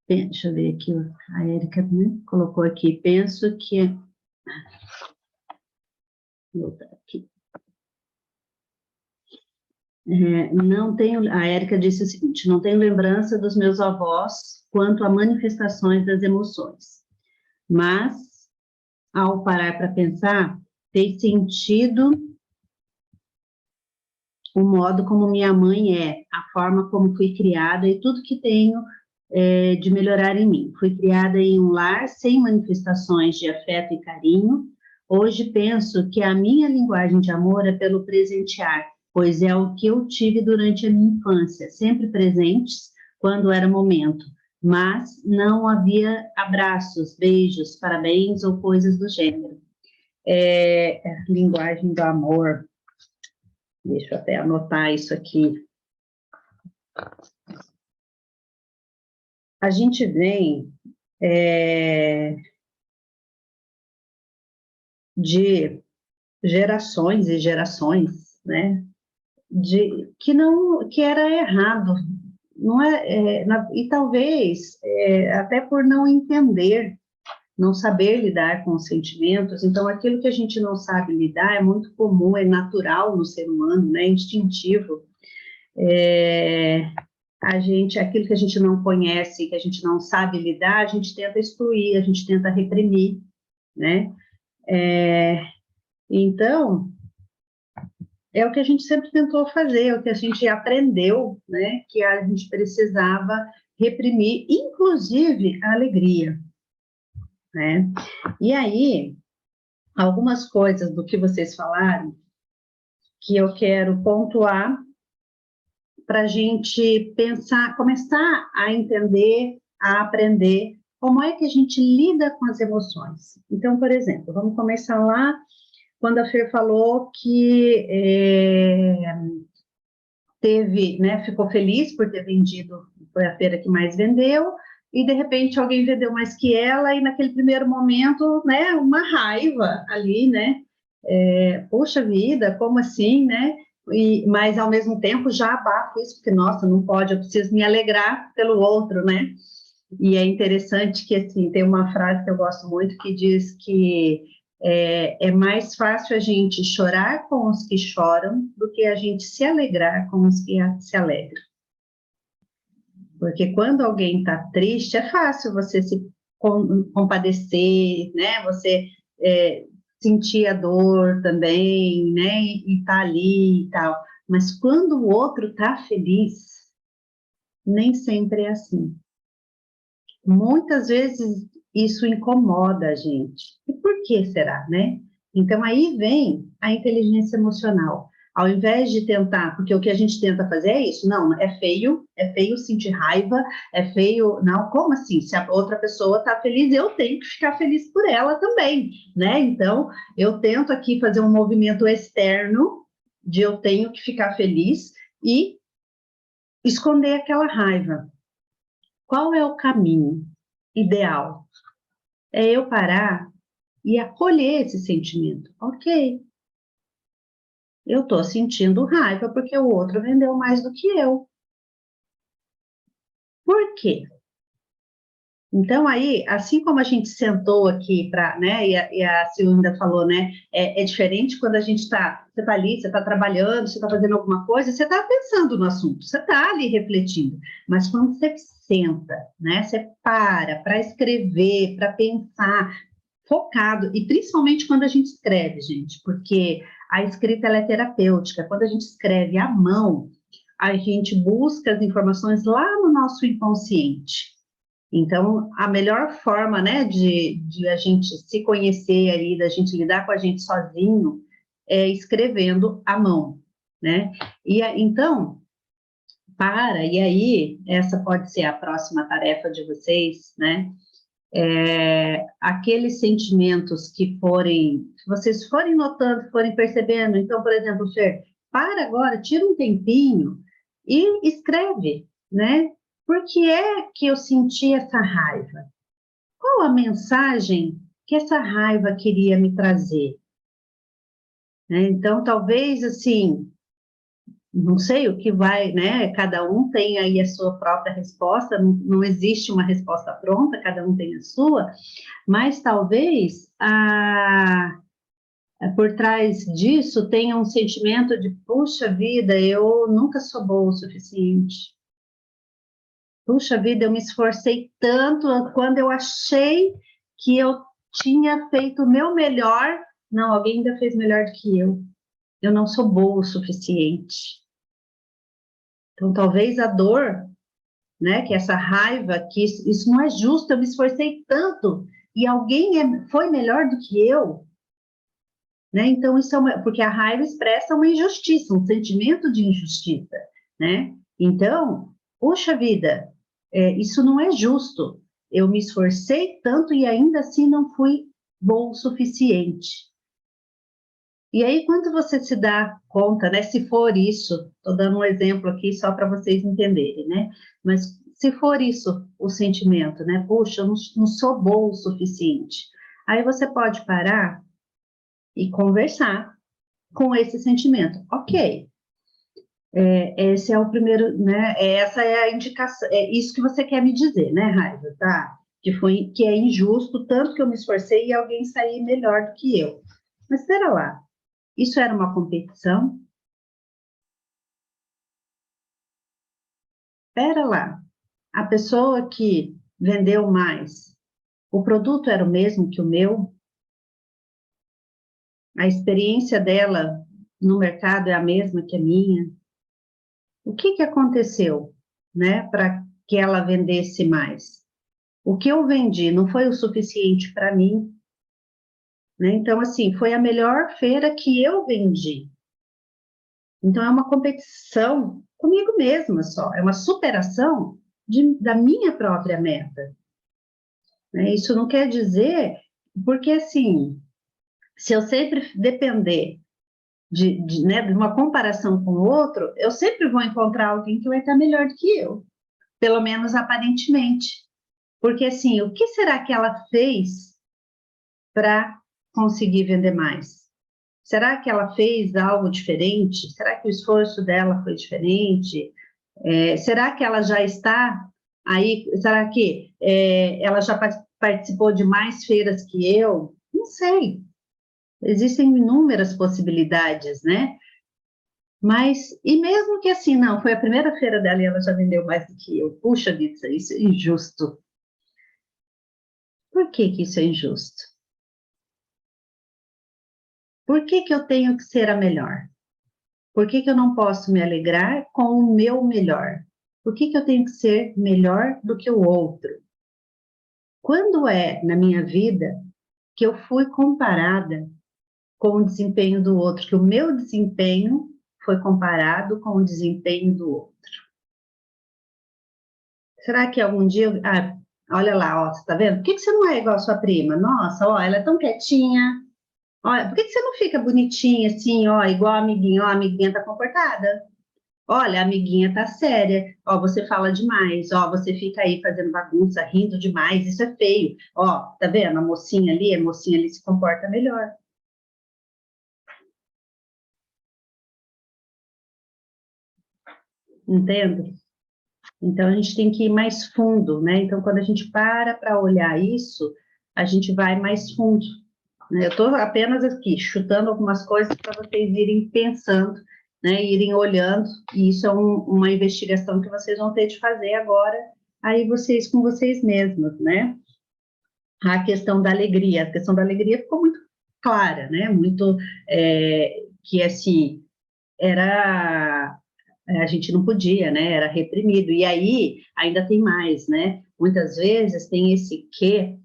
Deixa eu ver aqui, a Érica, né, colocou aqui, penso que... Vou voltar aqui. Não tenho, a Érica disse o seguinte, não tenho lembrança dos meus avós quanto a manifestações das emoções, mas, ao parar para pensar, fez sentido o modo como minha mãe é, a forma como fui criada e tudo que tenho de melhorar em mim. Fui criada em um lar sem manifestações de afeto e carinho. Hoje penso que a minha linguagem de amor é pelo presentear, pois é o que eu tive durante a minha infância, sempre presentes quando era momento, mas não havia abraços, beijos, parabéns ou coisas do gênero. Linguagem do amor. Deixa eu até anotar isso aqui. A gente vem de gerações e gerações, né? Que era errado, não e talvez até por não entender, não saber lidar com os sentimentos. Então, aquilo que a gente não sabe lidar é muito comum, é natural no ser humano, né? Instintivo. Aquilo que a gente não conhece, que a gente não sabe lidar, a gente tenta excluir, a gente tenta reprimir, né? Então, é o que a gente sempre tentou fazer, é o que a gente aprendeu, né? Que a gente precisava reprimir, inclusive a alegria, né? E aí, algumas coisas do que vocês falaram que eu quero pontuar para a gente pensar, começar a entender, a aprender como é que a gente lida com as emoções. Então, por exemplo, vamos começar lá quando a Fer falou que ficou feliz por ter vendido, foi a feira que mais vendeu, e de repente alguém vendeu mais que ela, e naquele primeiro momento, né, uma raiva ali, né? Poxa vida, como assim, né? Mas ao mesmo tempo já abafo isso, porque, nossa, não pode, eu preciso me alegrar pelo outro, né? E é interessante que, assim, tem uma frase que eu gosto muito que diz que é mais fácil a gente chorar com os que choram do que a gente se alegrar com os que se alegram. Porque quando alguém está triste, é fácil você se compadecer, né? Você sentir a dor também, né? E tá ali e tal. Mas quando o outro tá feliz, nem sempre é assim. Muitas vezes isso incomoda a gente. E por que será, né? Então aí vem a inteligência emocional. Ao invés de tentar, porque o que a gente tenta fazer é isso, não, é feio sentir raiva, é feio, não, como assim? Se a outra pessoa está feliz, eu tenho que ficar feliz por ela também, né? Então, eu tento aqui fazer um movimento externo de eu tenho que ficar feliz e esconder aquela raiva. Qual é o caminho ideal? É eu parar e acolher esse sentimento. Ok, eu estou sentindo raiva porque o outro vendeu mais do que eu. Por quê? Então, aí, assim como a gente sentou aqui para, né, e a Silvia falou, né, é diferente quando a gente está, você está ali, você está trabalhando, você está fazendo alguma coisa, você está pensando no assunto, você está ali refletindo, mas quando você senta, né, você para escrever, para pensar, focado, e principalmente quando a gente escreve, gente, porque a escrita ela é terapêutica, quando a gente escreve à mão, a gente busca as informações lá no nosso inconsciente. Então, a melhor forma, né, de a gente se conhecer aí, da gente lidar com a gente sozinho, é escrevendo à mão, né? Então, e aí, essa pode ser a próxima tarefa de vocês, né? Aqueles sentimentos que vocês forem notando, forem percebendo, então, por exemplo, Fer, para agora, tira um tempinho e escreve, né? Por que é que eu senti essa raiva? Qual a mensagem que essa raiva queria me trazer? Né? Então, talvez, assim, não sei o que vai, né? Cada um tem aí a sua própria resposta, não existe uma resposta pronta, cada um tem a sua, mas talvez por trás disso tenha um sentimento de, puxa vida, eu nunca sou boa o suficiente. Puxa vida, eu me esforcei tanto quando eu achei que eu tinha feito o meu melhor. Não, alguém ainda fez melhor do que eu. Eu não sou boa o suficiente. Então, talvez a dor, né, que essa raiva, que isso não é justo, eu me esforcei tanto e alguém foi melhor do que eu. Né? Então, isso porque a raiva expressa uma injustiça, um sentimento de injustiça. Né? Então, puxa vida, isso não é justo. Eu me esforcei tanto e ainda assim não fui bom o suficiente. E aí, quando você se dá conta, né, se for isso, estou dando um exemplo aqui só para vocês entenderem, né? Mas se for isso o sentimento, né? Puxa, eu não sou bom o suficiente. Aí você pode parar e conversar com esse sentimento. Ok, esse é o primeiro, né? Essa é a indicação, é isso que você quer me dizer, né, Raiva, tá? Que é injusto, tanto que eu me esforcei e alguém sair melhor do que eu. Mas espera lá, isso era uma competição? Espera lá, a pessoa que vendeu mais, o produto era o mesmo que o meu? A experiência dela no mercado é a mesma que a minha? O que aconteceu, né, para que ela vendesse mais? O que eu vendi não foi o suficiente para mim, né? Então, assim, foi a melhor feira que eu vendi. Então, é uma competição comigo mesma só, é uma superação da minha própria meta. Né? Isso não quer dizer, porque assim, se eu sempre depender né, de uma comparação com o outro, eu sempre vou encontrar alguém que vai estar melhor do que eu, pelo menos aparentemente. Porque, assim, o que será que ela fez para conseguir vender mais? Será que ela fez algo diferente? Será que o esforço dela foi diferente? Será que ela já está aí? Será que ela já participou de mais feiras que eu? Não sei. Existem inúmeras possibilidades, né? Mas, e mesmo que assim, não, foi a primeira feira dela e ela já vendeu mais do que eu. Puxa vida, isso é injusto. por que que isso é injusto? Por que que eu tenho que ser a melhor? Por que que eu não posso me alegrar com o meu melhor? Por que que eu tenho que ser melhor do que o outro? Quando é na minha vida que eu fui comparada com o desempenho do outro, que o meu desempenho foi comparado com o desempenho do outro? Será que algum dia... olha lá, ó, você tá vendo? Por que que você não é igual a sua prima? Nossa, ó, ela é tão quietinha. Olha, por que que você não fica bonitinha assim, ó, igual a amiguinha? Ó, a amiguinha tá comportada. Olha, a amiguinha tá séria. Ó, você fala demais. Ó, você fica aí fazendo bagunça, rindo demais. Isso é feio. Ó, tá vendo? A mocinha ali se comporta melhor. Entende? Então, a gente tem que ir mais fundo, né? Então, quando a gente para olhar isso, a gente vai mais fundo, né? Eu estou apenas aqui chutando algumas coisas para vocês irem pensando, né? Irem olhando, e isso é uma investigação que vocês vão ter de fazer agora, aí vocês com vocês mesmos, né? A questão da alegria ficou muito clara, né? Muito, que assim, a gente não podia, né? Era reprimido. E aí, ainda tem mais, né? Muitas vezes tem esse quê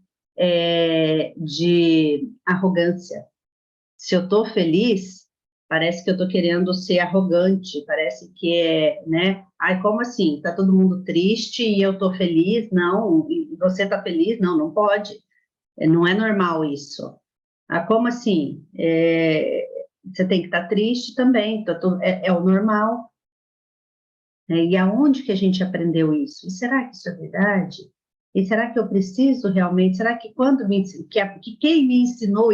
de arrogância. Se eu estou feliz, parece que eu estou querendo ser arrogante, parece que né? Ai, como assim? Tá todo mundo triste e eu estou feliz? Não. E você está feliz? Não, não pode. Não é normal isso. Como assim? Você tem que estar triste também, é o normal. E aonde que a gente aprendeu isso? E será que isso é verdade? E será que eu preciso realmente? Será que que quem me ensinou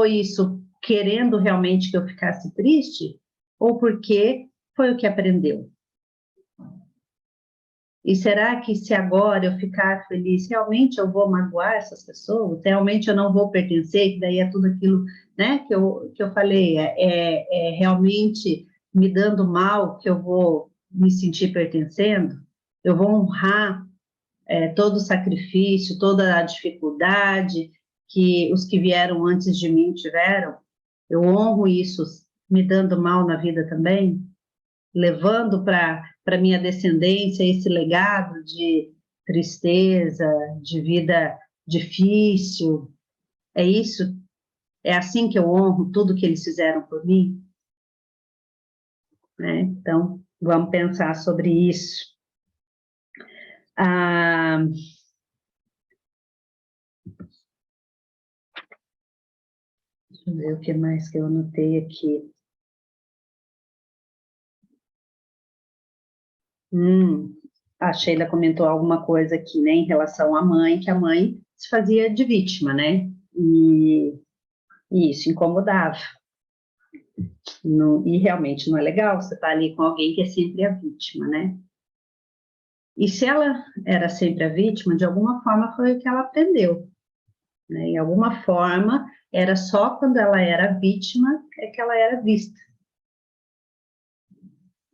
isso querendo realmente que eu ficasse triste? Ou porque foi o que aprendeu? E será que se agora eu ficar feliz, realmente eu vou magoar essas pessoas? Realmente eu não vou pertencer? Que daí é tudo aquilo, né, que eu falei, realmente me dando mal que eu vou me sentir pertencendo? Eu vou honrar todo o sacrifício, toda a dificuldade que os que vieram antes de mim tiveram? Eu honro isso me dando mal na vida também? Levando para minha descendência esse legado de tristeza, de vida difícil? É isso? É assim que eu honro tudo que eles fizeram por mim? Né? Então, vamos pensar sobre isso. Deixa eu ver o que mais que eu anotei aqui. A Sheila comentou alguma coisa aqui, né, em relação à mãe, que a mãe se fazia de vítima, né? E isso incomodava. E realmente não é legal você estar ali com alguém que é sempre a vítima, né? E se ela era sempre a vítima, de alguma forma foi o que ela aprendeu, né? Em alguma forma, era só quando ela era vítima que ela era vista.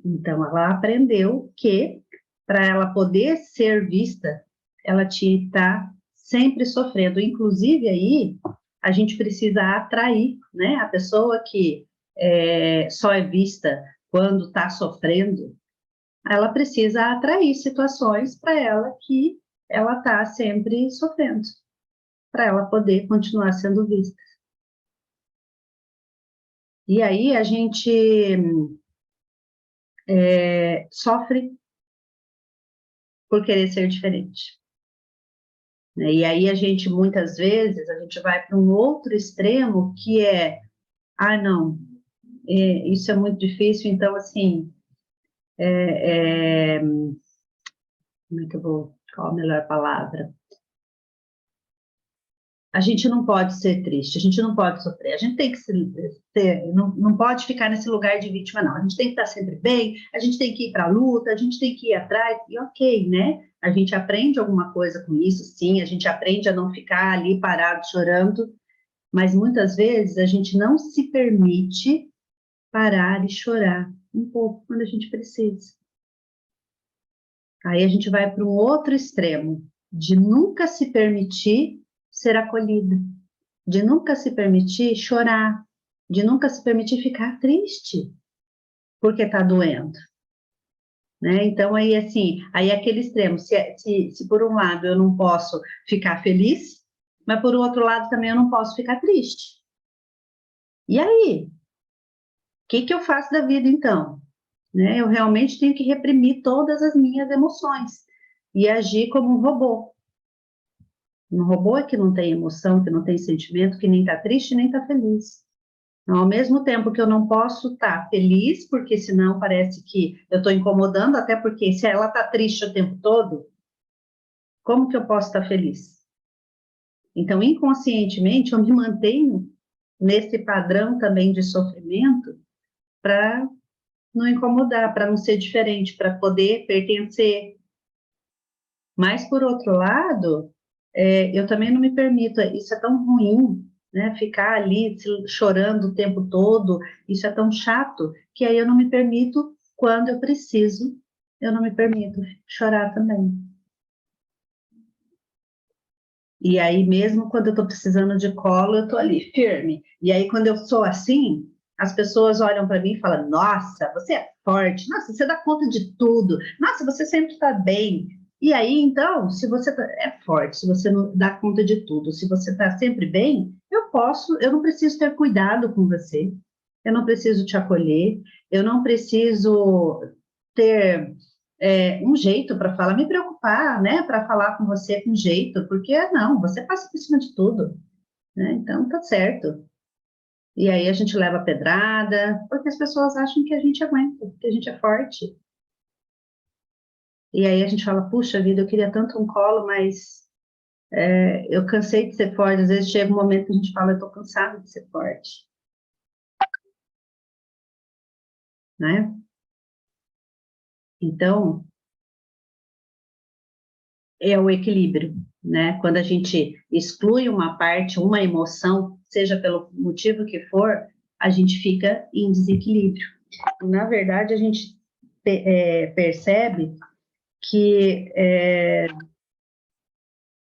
Então, ela aprendeu que, para ela poder ser vista, ela tinha que estar sempre sofrendo. Inclusive, aí, a gente precisa atrair, né? A pessoa que só é vista quando está sofrendo, ela precisa atrair situações para ela que ela está sempre sofrendo, para ela poder continuar sendo vista. E aí, a gente sofre por querer ser diferente. E aí a gente, muitas vezes, a gente vai para um outro extremo que não, isso é muito difícil, então, assim, como é que eu vou, qual a melhor palavra? A gente não pode ser triste, a gente não pode sofrer, a gente tem que não pode ficar nesse lugar de vítima, não. A gente tem que estar sempre bem, a gente tem que ir para a luta, a gente tem que ir atrás, e ok, né? A gente aprende alguma coisa com isso, sim, a gente aprende a não ficar ali parado chorando, mas muitas vezes a gente não se permite parar e chorar um pouco quando a gente precisa. Aí a gente vai para um outro extremo, de nunca se permitir ser acolhida, de nunca se permitir chorar, de nunca se permitir ficar triste, porque está doendo. Né? Então, aí, assim, aí é aquele extremo, se por um lado eu não posso ficar feliz, mas por outro lado também eu não posso ficar triste. E aí? O que eu faço da vida, então? Né? Eu realmente tenho que reprimir todas as minhas emoções e agir como um robô. Um robô é que não tem emoção, que não tem sentimento, que nem está triste, nem está feliz. Então, ao mesmo tempo que eu não posso estar feliz, porque senão parece que eu estou incomodando, até porque se ela está triste o tempo todo, como que eu posso estar feliz? Então, inconscientemente, eu me mantenho nesse padrão também de sofrimento para não incomodar, para não ser diferente, para poder pertencer. Mas, por outro lado, eu também não me permito, isso é tão ruim, né? Ficar ali chorando o tempo todo, isso é tão chato, que aí eu não me permito, quando eu preciso, eu não me permito chorar também. E aí, mesmo quando eu estou precisando de colo, eu estou ali, firme. E aí, quando eu sou assim, as pessoas olham para mim e falam, nossa, você é forte, nossa, você dá conta de tudo, nossa, você sempre está bem. E aí, então, se você é forte, se você não dá conta de tudo, se você está sempre bem, eu não preciso ter cuidado com você, eu não preciso te acolher, eu não preciso ter um jeito para falar, me preocupar, né, para falar com você com jeito, porque não, você passa por cima de tudo, né, então tá certo. E aí a gente leva pedrada, porque as pessoas acham que a gente aguenta, que a gente é forte. E aí a gente fala, puxa vida, eu queria tanto um colo, mas eu cansei de ser forte. Às vezes chega um momento que a gente fala, eu tô cansada de ser forte. Né? Então, é o equilíbrio, né? Quando a gente exclui uma parte, uma emoção, seja pelo motivo que for, a gente fica em desequilíbrio. Na verdade, a gente percebe que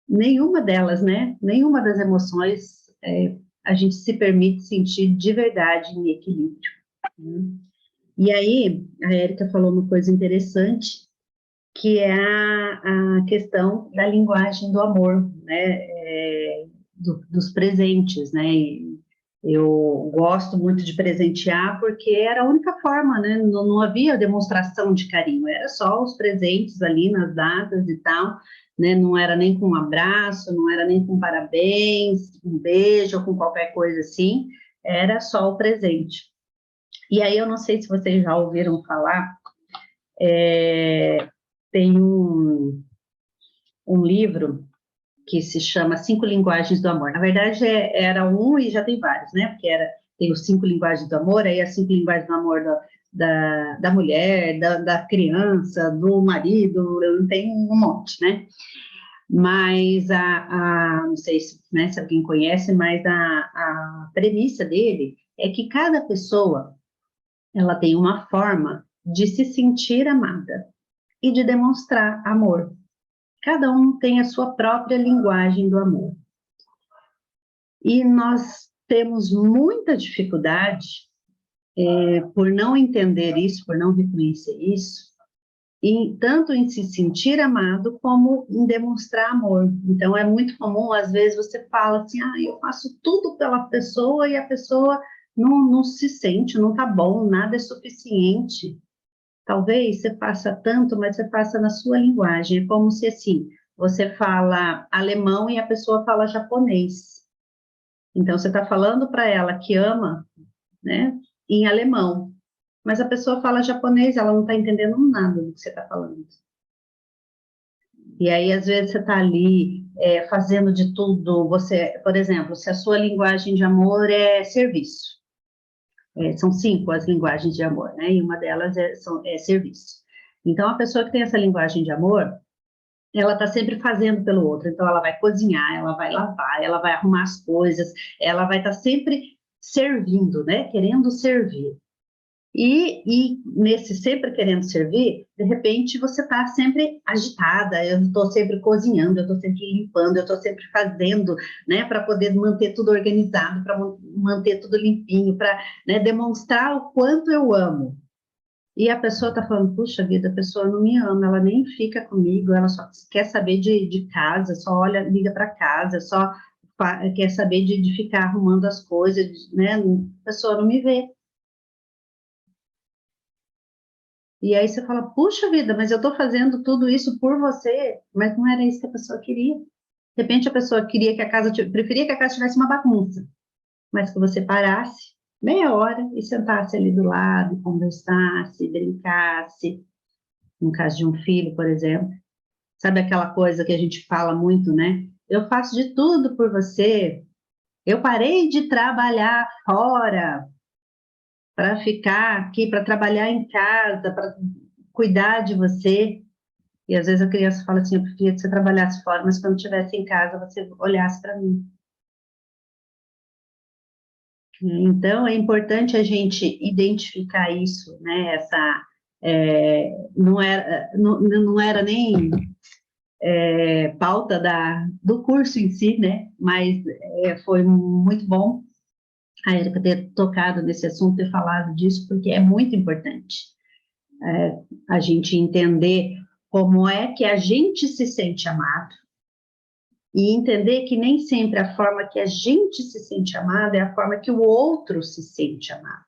nenhuma delas, né? Nenhuma das emoções a gente se permite sentir de verdade em equilíbrio. Né? E aí, a Érica falou uma coisa interessante, que é a questão da linguagem do amor, né? Dos presentes, né? E eu gosto muito de presentear porque era a única forma, né? Não havia demonstração de carinho, era só os presentes ali nas datas e tal, né? Não era nem com um abraço, não era nem com parabéns, um beijo ou com qualquer coisa assim, era só o presente. E aí eu não sei se vocês já ouviram falar, tem um livro que se chama 5 Linguagens do Amor. Na verdade, era um e já tem vários, né? Porque tem os 5 Linguagens do Amor, aí as 5 Linguagens do Amor da mulher, da criança, do marido, tem um monte, né? Mas não sei se, né, se alguém conhece, mas a premissa dele é que cada pessoa ela tem uma forma de se sentir amada e de demonstrar amor. Cada um tem a sua própria linguagem do amor. E nós temos muita dificuldade por não entender isso, por não reconhecer isso, tanto em se sentir amado como em demonstrar amor. Então, é muito comum, às vezes, você fala assim, eu faço tudo pela pessoa e a pessoa não se sente, não tá bom, nada é suficiente. Talvez você faça tanto, mas você faça na sua linguagem. É como se, assim, você fala alemão e a pessoa fala japonês. Então, você está falando para ela que ama, né, em alemão. Mas a pessoa fala japonês, ela não está entendendo nada do que você está falando. E aí, às vezes, você está ali fazendo de tudo. Você, por exemplo, se a sua linguagem de amor é serviço. São 5 as linguagens de amor, né? E uma delas é serviço. Então, a pessoa que tem essa linguagem de amor, ela está sempre fazendo pelo outro. Então, ela vai cozinhar, ela vai lavar, ela vai arrumar as coisas, ela vai estar sempre servindo, né? Querendo servir. E nesse sempre querendo servir, de repente você está sempre agitada, eu estou sempre cozinhando, eu estou sempre limpando, eu estou sempre fazendo, né, para poder manter tudo organizado, para manter tudo limpinho, para, né, demonstrar o quanto eu amo. E a pessoa está falando, puxa vida, a pessoa não me ama, ela nem fica comigo, ela só quer saber de casa, só olha, liga para casa, só quer saber de ficar arrumando as coisas, né, a pessoa não me vê. E aí você fala, puxa vida, mas eu estou fazendo tudo isso por você, mas não era isso que a pessoa queria. De repente a pessoa queria que a casa, preferia que a casa tivesse uma bagunça, mas que você parasse meia hora e sentasse ali do lado, conversasse, brincasse. No caso de um filho, por exemplo. Sabe aquela coisa que a gente fala muito, né? Eu faço de tudo por você. Eu parei de trabalhar fora para ficar aqui, para trabalhar em casa, para cuidar de você. E às vezes a criança fala assim, eu preferia que você trabalhasse fora, mas quando estivesse em casa, você olhasse para mim. Então, é importante a gente identificar isso, né? Não era nem pauta do curso em si, né? Mas foi muito bom a Erika ter tocado nesse assunto, ter falado disso, porque é muito importante a gente entender como é que a gente se sente amado e entender que nem sempre a forma que a gente se sente amado é a forma que o outro se sente amado.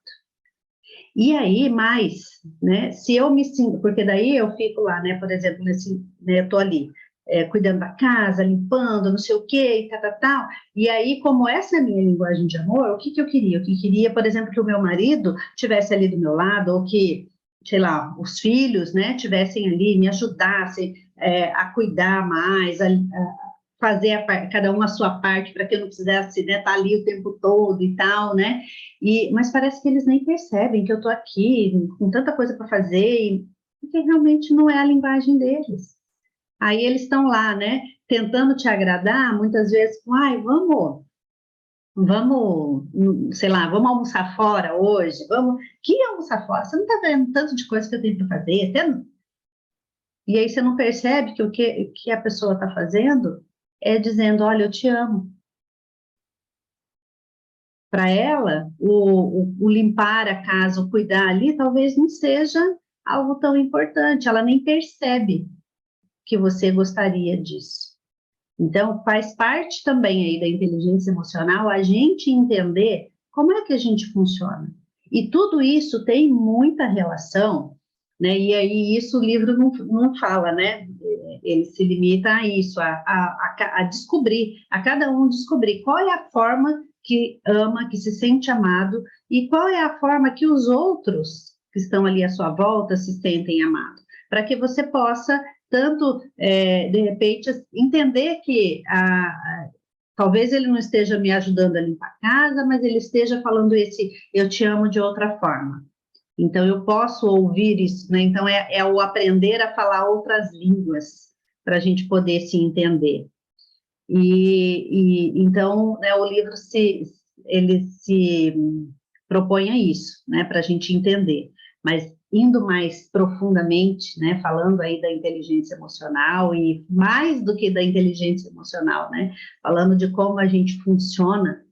E aí, mais, né, se eu me sinto, porque daí eu fico lá, né, por exemplo, né, eu tô ali, cuidando da casa, limpando, não sei o quê, e tal, e aí, como essa é a minha linguagem de amor, o que eu queria? Eu queria, por exemplo, que o meu marido tivesse ali do meu lado, ou que, sei lá, os filhos, né, tivessem ali, me ajudassem a cuidar mais, a fazer cada um a sua parte, para que eu não precisasse, né, estar ali o tempo todo e tal, né? Mas parece que eles nem percebem que eu estou aqui com tanta coisa para fazer, porque realmente não é a linguagem deles. Aí eles estão lá, né, tentando te agradar, muitas vezes, ai, vamos, sei lá, vamos almoçar fora hoje, que almoçar fora? Você não está vendo tanto de coisa que eu tenho para fazer? E aí você não percebe que o que a pessoa está fazendo é dizendo, olha, eu te amo. Para ela, o limpar a casa, o cuidar ali, talvez não seja algo tão importante, ela nem percebe que você gostaria disso. Então, faz parte também aí da inteligência emocional a gente entender como é que a gente funciona. E tudo isso tem muita relação, né? E aí isso o livro não fala, né? Ele se limita a isso, a descobrir, a cada um descobrir qual é a forma que ama, que se sente amado, e qual é a forma que os outros que estão ali à sua volta se sentem amados, para que você possa tanto, de repente, entender que talvez ele não esteja me ajudando a limpar a casa, mas ele esteja falando esse eu te amo de outra forma. Então, eu posso ouvir isso, né? Então, é o aprender a falar outras línguas para a gente poder se entender. Então, né, o livro ele se propõe a isso, né, para a gente entender. Mas indo mais profundamente, né, falando aí da inteligência emocional e mais do que da inteligência emocional, né, falando de como a gente funciona,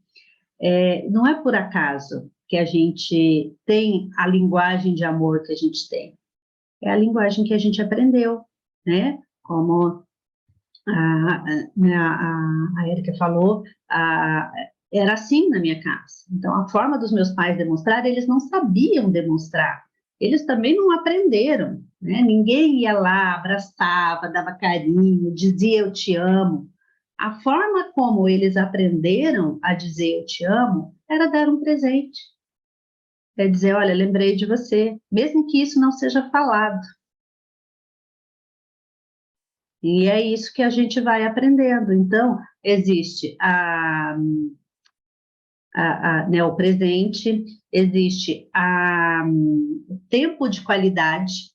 não é por acaso que a gente tem a linguagem de amor que a gente tem. É a linguagem que a gente aprendeu, né, como a Erika falou, era assim na minha casa. Então, a forma dos meus pais demonstrar, eles não sabiam demonstrar. Eles também não aprenderam, né? Ninguém ia lá, abraçava, dava carinho, dizia eu te amo. A forma como eles aprenderam a dizer eu te amo era dar um presente. É dizer, olha, lembrei de você, mesmo que isso não seja falado. E é isso que a gente vai aprendendo. Então, existe né, o presente, existe o tempo de qualidade,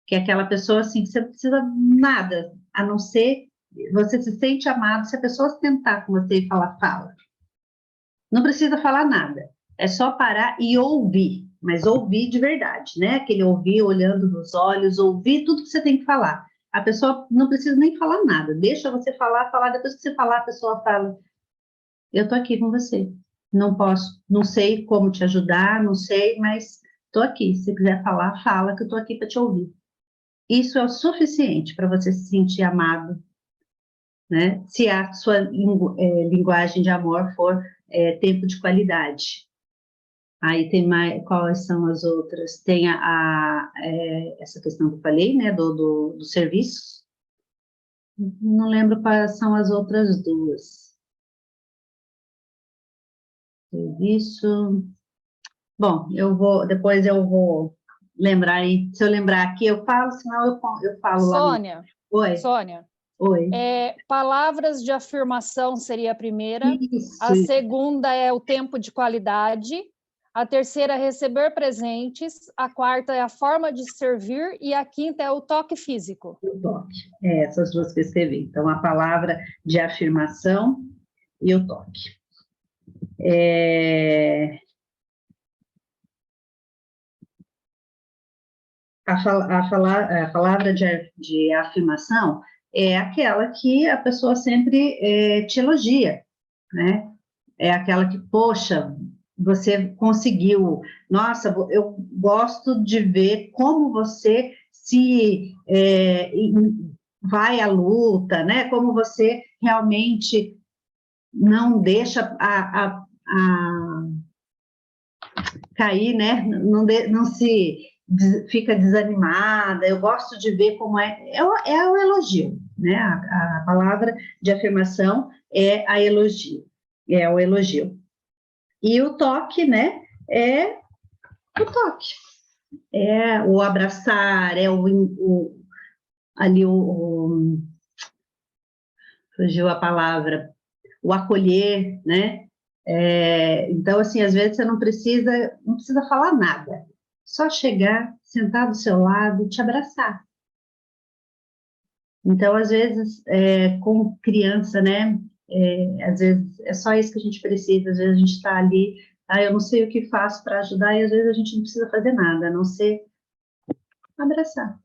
que é aquela pessoa assim, que você não precisa nada, a não ser você se sente amado se a pessoa sentar com você e falar, fala. Não precisa falar nada, é só parar e ouvir. mas ouvir de verdade, né? Aquele ouvir olhando nos olhos, ouvir tudo que você tem que falar. A pessoa não precisa nem falar nada, deixa você falar, depois que você falar, a pessoa fala, eu tô aqui com você, não posso, não sei como te ajudar, não sei, mas tô aqui, se quiser falar, fala, que eu tô aqui para te ouvir. Isso é o suficiente para você se sentir amado, né? Se a sua linguagem de amor for tempo de qualidade. Aí tem mais, quais são as outras? Tem essa questão que eu falei, né, dos serviços. Não lembro quais são as outras duas. Serviço. Bom, depois eu vou lembrar aí. Se eu lembrar aqui, eu falo, senão eu falo lá. Sônia. Oi. Sônia. Oi. Palavras de afirmação seria a primeira. Isso. A segunda é o tempo de qualidade. A terceira é receber presentes. A quarta é a forma de servir. E a quinta é o toque físico. O toque. Essas duas que eu escrevi. Então, a palavra de afirmação e o toque. A palavra de afirmação é aquela que a pessoa sempre te elogia, né? É aquela que, poxa, você conseguiu, nossa, eu gosto de ver como você vai à luta, né? Como você realmente não deixa a cair, né? Não se fica desanimada. Eu gosto de ver como é o elogio, né? A palavra de afirmação é o elogio. E o toque, né? É o toque. É o abraçar, fugiu a palavra, o acolher, né? Então, assim, às vezes você não precisa falar nada, só chegar, sentar do seu lado e te abraçar. Então, às vezes, com criança, né? Às vezes é só isso que a gente precisa, às vezes a gente está ali, eu não sei o que faço para ajudar, e às vezes a gente não precisa fazer nada, a não ser abraçar.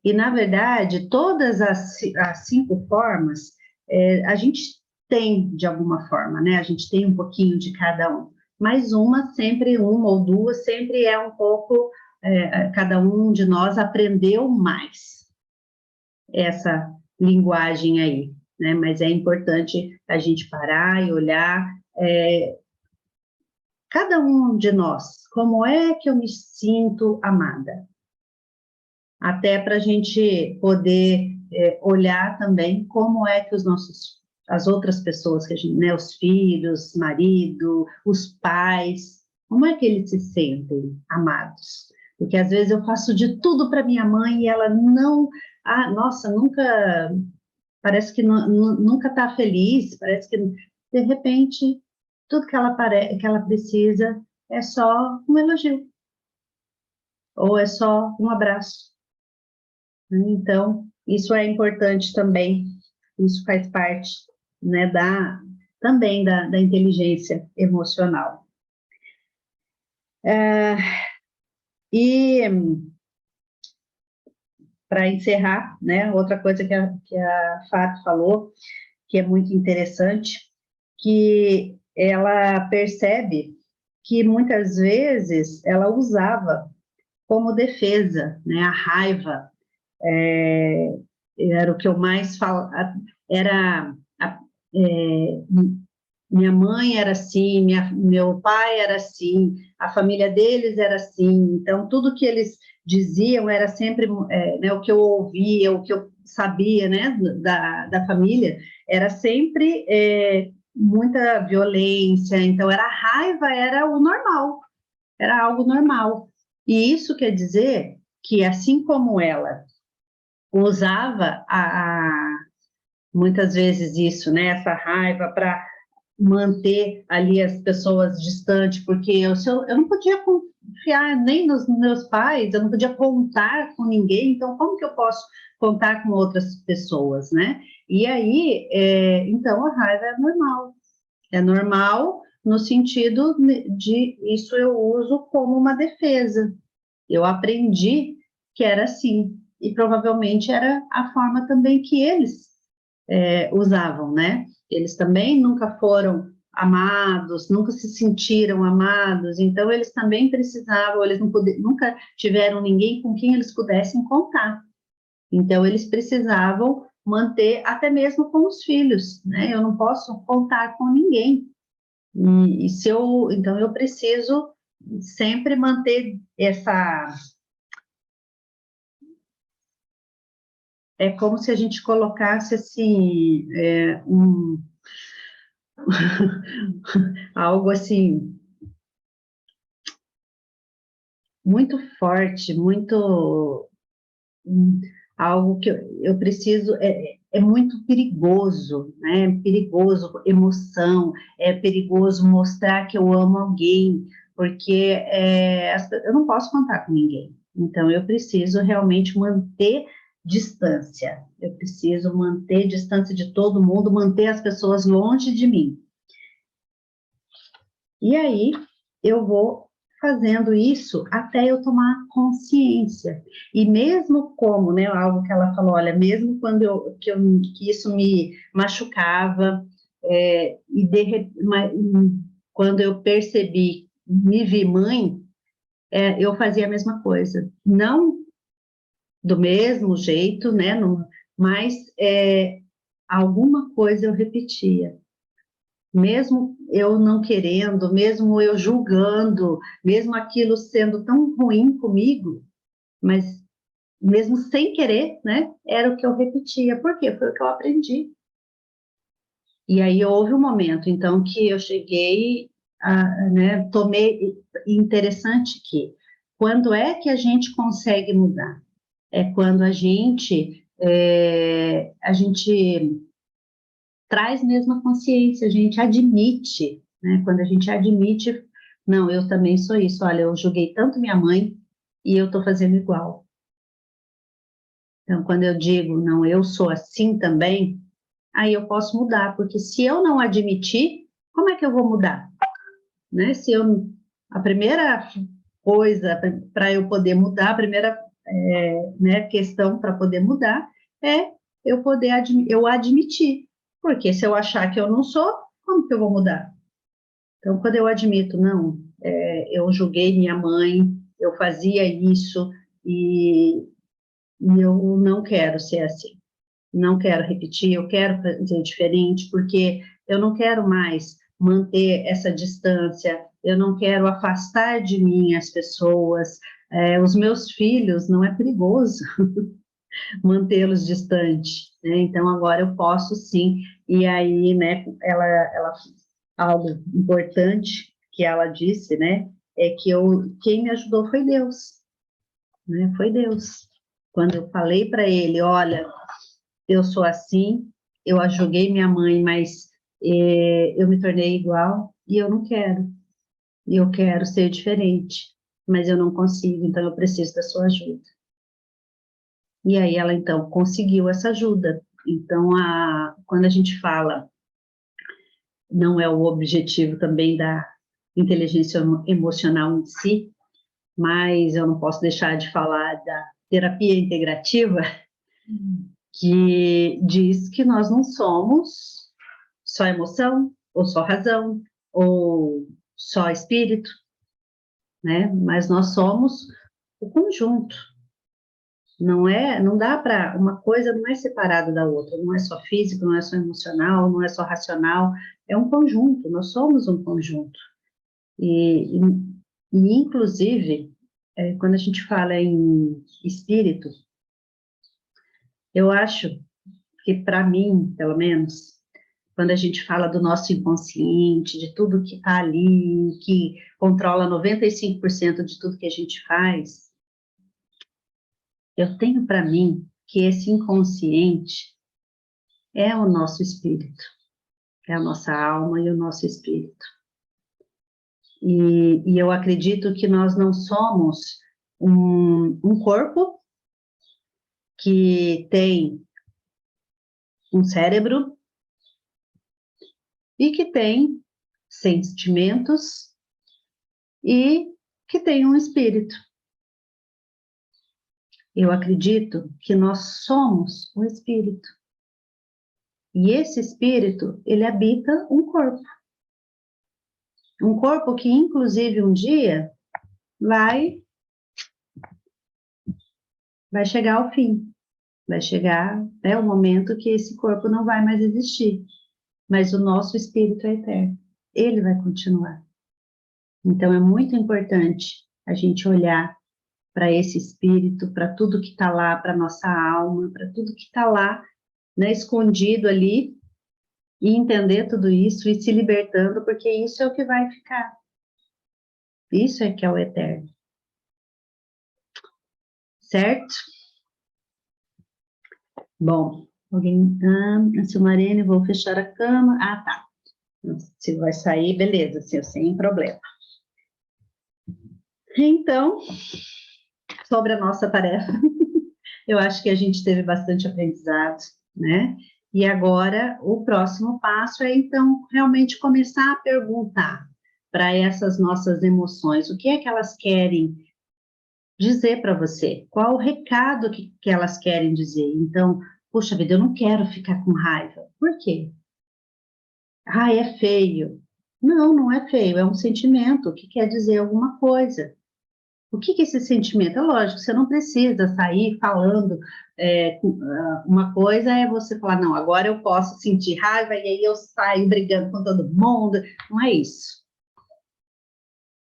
E, na verdade, todas as 5 formas, a gente tem de alguma forma, né? A gente tem um pouquinho de cada um, mas uma ou duas, sempre é um pouco, cada um de nós aprendeu mais essa linguagem aí, né? Mas é importante a gente parar e olhar, cada um de nós, como é que eu me sinto amada? Até para a gente poder olhar também como é que as outras pessoas, que a gente, né, os filhos, marido, os pais, como é que eles se sentem amados? Porque às vezes eu faço de tudo para minha mãe e ela não, nossa, nunca, parece que nunca está feliz, parece que de repente tudo que ela precisa é só um elogio, ou é só um abraço. Então, isso é importante também, isso faz parte, né, também da inteligência emocional. E, para encerrar, né, outra coisa que a Fábio falou, que é muito interessante, que ela percebe que muitas vezes ela usava como defesa, né, a raiva, era o que eu mais falava, minha mãe era assim, meu pai era assim, a família deles era assim, então tudo que eles diziam era sempre, né, o que eu ouvia, o que eu sabia, né, da família, era sempre muita violência, então a raiva era o normal, era algo normal, e isso quer dizer que assim como ela usava muitas vezes isso, né, essa raiva para manter ali as pessoas distantes, porque eu não podia confiar nem nos meus pais, eu não podia contar com ninguém, então como que eu posso contar com outras pessoas, né? E aí, então a raiva é normal no sentido de isso eu uso como uma defesa. Eu aprendi que era assim, e provavelmente era a forma também que eles usavam, né? Eles também nunca foram amados, nunca se sentiram amados, então eles também precisavam, eles nunca tiveram ninguém com quem eles pudessem contar. Então eles precisavam manter, até mesmo com os filhos, né? Eu não posso contar com ninguém. Então eu preciso sempre manter essa. É como se a gente colocasse assim, algo assim, muito forte, muito, algo que eu preciso, é muito perigoso, né? É perigoso emoção, é perigoso mostrar que eu amo alguém, porque eu não posso contar com ninguém. Então, eu preciso realmente manter distância. Eu preciso manter distância de todo mundo, manter as pessoas longe de mim. E aí, eu vou fazendo isso até eu tomar consciência. E mesmo como, né, algo que ela falou, olha, mesmo quando que isso me machucava, quando eu percebi, me vi mãe, eu fazia a mesma coisa. Não do mesmo jeito, né, mas alguma coisa eu repetia. Mesmo eu não querendo, mesmo eu julgando, mesmo aquilo sendo tão ruim comigo, mas mesmo sem querer, né, era o que eu repetia. Por quê? Foi o que eu aprendi. E aí houve um momento, então, que eu cheguei, interessante que, quando é que a gente consegue mudar? É quando a gente traz mesmo a consciência, a gente admite, né? Quando a gente admite, não, eu também sou isso, olha, eu julguei tanto minha mãe e eu estou fazendo igual. Então, quando eu digo, não, eu sou assim também, aí eu posso mudar, porque se eu não admitir, como é que eu vou mudar? Né? A primeira coisa para eu poder mudar, a primeira questão para poder mudar é eu admitir. Porque se eu achar que eu não sou, como que eu vou mudar? Então, quando eu admito, não, eu julguei minha mãe, eu fazia isso e eu não quero ser assim. Não quero repetir, eu quero fazer diferente, porque eu não quero mais manter essa distância, eu não quero afastar de mim as pessoas, os meus filhos, não é perigoso mantê-los distantes, né? Então, agora eu posso sim, e aí, né, ela algo importante que ela disse, né, é que quem me ajudou foi Deus, né, foi Deus. Quando eu falei para ele, olha, eu sou assim, eu julguei minha mãe, mas eu me tornei igual e eu não quero. Eu quero ser diferente, mas eu não consigo, então eu preciso da sua ajuda. E aí ela, então, conseguiu essa ajuda. Então, quando a gente fala, não é o objetivo também da inteligência emocional em si, mas eu não posso deixar de falar da terapia integrativa, que diz que nós não somos só emoção, ou só razão, ou só espírito, né? Mas nós somos o conjunto. Não dá para, uma coisa não é separada da outra, não é só físico, não é só emocional, não é só racional, é um conjunto, nós somos um conjunto. E inclusive, quando a gente fala em espírito, eu acho que, para mim, pelo menos, quando a gente fala do nosso inconsciente, de tudo que está ali, que controla 95% de tudo que a gente faz, eu tenho para mim que esse inconsciente é o nosso espírito, é a nossa alma e o nosso espírito. E eu acredito que nós não somos um corpo que tem um cérebro e que tem sentimentos e que tem um espírito. Eu acredito que nós somos um espírito. E esse espírito, ele habita um corpo. Um corpo que, inclusive, um dia vai chegar ao fim. Vai chegar o momento que esse corpo não vai mais existir. Mas o nosso espírito é eterno. Ele vai continuar. Então, é muito importante a gente olhar para esse espírito, para tudo que está lá, para nossa alma, para tudo que está lá, né, escondido ali, e entender tudo isso e se libertando, porque isso é o que vai ficar. Isso é que é o eterno. Certo? Bom, alguém... a Silmarene, vou fechar a cama. Ah, tá. Se vai sair, beleza, sem problema. Então, sobre a nossa tarefa, eu acho que a gente teve bastante aprendizado, né? E agora, o próximo passo é, então, realmente começar a perguntar para essas nossas emoções, o que é que elas querem dizer para você? Qual o recado que elas querem dizer? Então, puxa vida, eu não quero ficar com raiva. Por quê? Ah, é feio. Não, não é feio, é um sentimento que quer dizer alguma coisa. O que é esse sentimento? É lógico, você não precisa sair falando, uma coisa é você falar, não, agora eu posso sentir raiva e aí eu saio brigando com todo mundo, não é isso.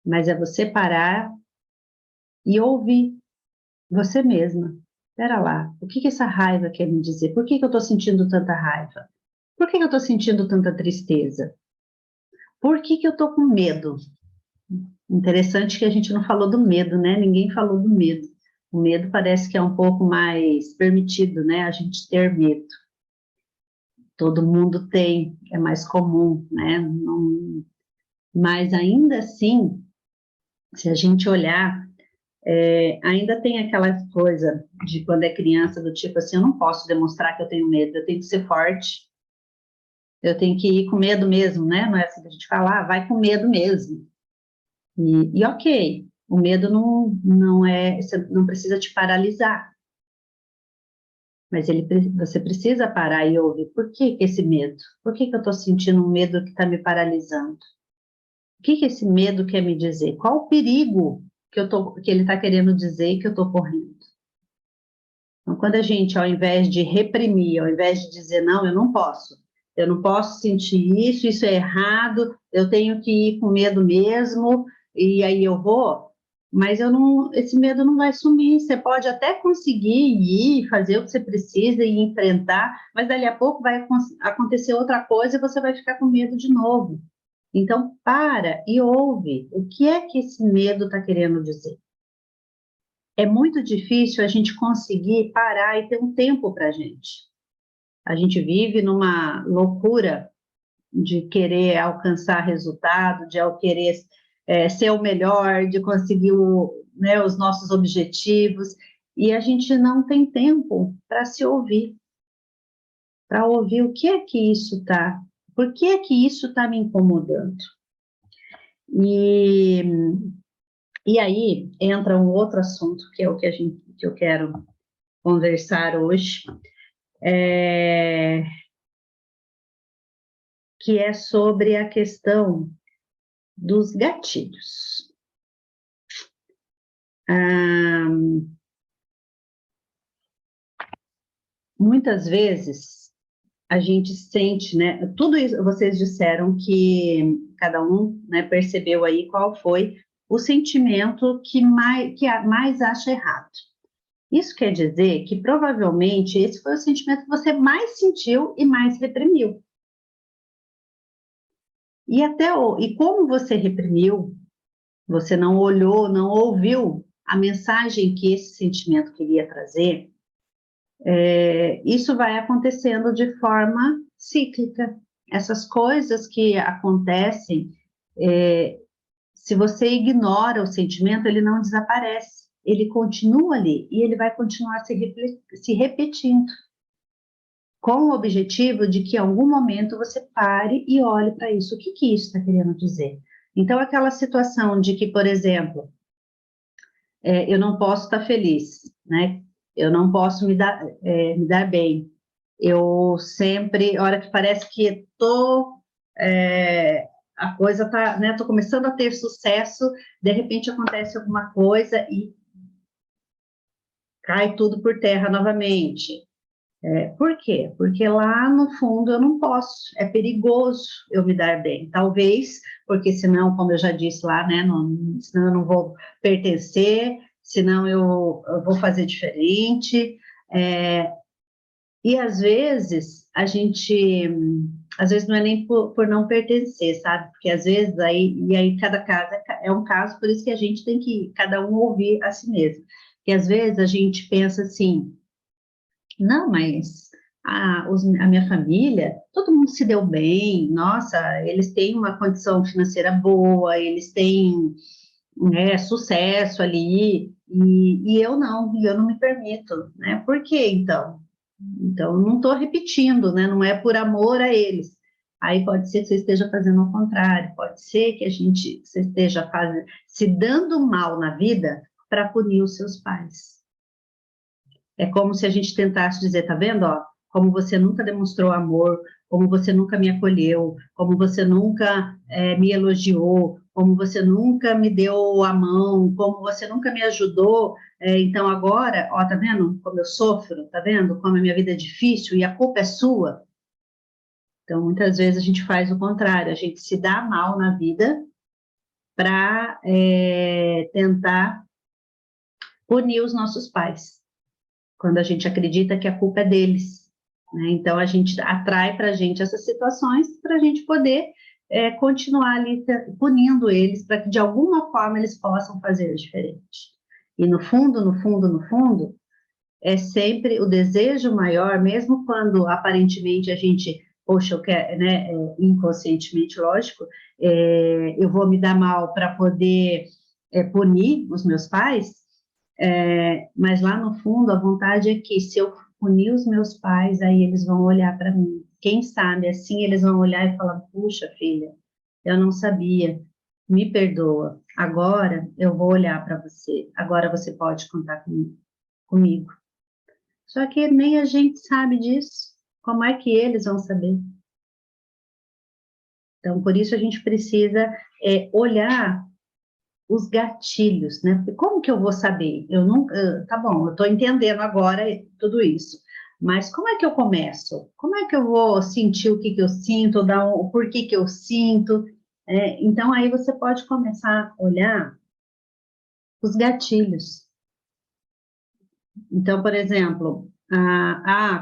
Mas é você parar e ouvir você mesma. Espera lá, o que essa raiva quer me dizer? Por que eu estou sentindo tanta raiva? Por que eu estou sentindo tanta tristeza? Por que eu estou com medo? Interessante que a gente não falou do medo, né? Ninguém falou do medo. O medo parece que é um pouco mais permitido, né? A gente ter medo. Todo mundo tem, é mais comum, né? Mas ainda assim, se a gente olhar, ainda tem aquela coisa de quando é criança, do tipo assim, eu não posso demonstrar que eu tenho medo, eu tenho que ser forte, eu tenho que ir com medo mesmo, né? Não é assim que a gente fala, vai com medo mesmo. E ok, o medo você não precisa te paralisar, mas você precisa parar e ouvir, por que esse medo? Por que eu estou sentindo um medo que está me paralisando? O que esse medo quer me dizer? Qual o perigo que ele está querendo dizer que eu estou correndo? Então, quando a gente, ao invés de reprimir, ao invés de dizer, não, eu não posso sentir isso, isso é errado, eu tenho que ir com medo mesmo, e aí eu vou, mas esse medo não vai sumir, você pode até conseguir ir, fazer o que você precisa e enfrentar, mas dali a pouco vai acontecer outra coisa e você vai ficar com medo de novo. Então, para e ouve, o que é que esse medo está querendo dizer? É muito difícil a gente conseguir parar e ter um tempo para a gente. A gente vive numa loucura de querer alcançar resultado, de querer ser o melhor, de conseguir os nossos objetivos, e a gente não tem tempo para se ouvir, para ouvir o que é que isso está, por que é que isso está me incomodando. E aí entra um outro assunto, que é o que eu quero conversar hoje, que é sobre a questão dos gatilhos. Muitas vezes a gente sente, né? Tudo isso vocês disseram que cada um, né, percebeu aí qual foi o sentimento que mais acha errado. Isso quer dizer que provavelmente esse foi o sentimento que você mais sentiu e mais reprimiu. E como você reprimiu, você não olhou, não ouviu a mensagem que esse sentimento queria trazer, isso vai acontecendo de forma cíclica. Essas coisas que acontecem, se você ignora o sentimento, ele não desaparece, ele continua ali e ele vai continuar se repetindo. com o objetivo de que em algum momento você pare e olhe para isso. O que que isso está querendo dizer? Então, aquela situação de que, por exemplo, eu não posso estar feliz, né? Eu não posso me dar bem. Eu sempre, a hora que parece que a coisa tá, né? Tô começando a ter sucesso, de repente acontece alguma coisa e cai tudo por terra novamente. Por quê? Porque lá no fundo eu não posso, é perigoso eu me dar bem. Talvez, porque senão, como eu já disse lá, né? Senão eu não vou pertencer, senão eu vou fazer diferente. E às vezes às vezes não é nem por não pertencer, sabe? Porque às vezes aí cada caso é um caso, por isso que a gente tem que cada um ouvir a si mesmo. Porque às vezes a gente pensa assim, não, mas a minha família, todo mundo se deu bem, nossa, eles têm uma condição financeira boa, eles têm, né, sucesso ali, e eu não me permito, né? Por quê, então? Então, não estou repetindo, né? Não é por amor a eles. Aí pode ser que você esteja fazendo o contrário, pode ser que você esteja se dando mal na vida para punir os seus pais. É como se a gente tentasse dizer, tá vendo, ó, como você nunca demonstrou amor, como você nunca me acolheu, como você nunca me elogiou, como você nunca me deu a mão, como você nunca me ajudou, então agora, ó, tá vendo como eu sofro, tá vendo como a minha vida é difícil e a culpa é sua? Então, muitas vezes a gente faz o contrário, a gente se dá mal na vida para tentar punir os nossos pais, quando a gente acredita que a culpa é deles, né? Então, a gente atrai para a gente essas situações para a gente poder continuar ali punindo eles, para que de alguma forma eles possam fazer diferente. E no fundo, no fundo, no fundo, é sempre o desejo maior, mesmo quando aparentemente a gente, poxa, eu quero, né, inconscientemente, lógico, eu vou me dar mal para poder punir os meus pais, mas lá no fundo a vontade é que se eu punir os meus pais, aí eles vão olhar para mim. Quem sabe assim eles vão olhar e falar: puxa, filha, eu não sabia, me perdoa. Agora eu vou olhar para você. Agora você pode contar comigo. Só que nem a gente sabe disso. Como é que eles vão saber? Então, por isso a gente precisa olhar os gatilhos, né? Porque como que eu vou saber? Eu nunca, tá bom, eu estou entendendo agora tudo isso, mas como é que eu começo? Como é que eu vou sentir o que eu sinto, o porquê que eu sinto? Então, aí você pode começar a olhar os gatilhos. Então, por exemplo,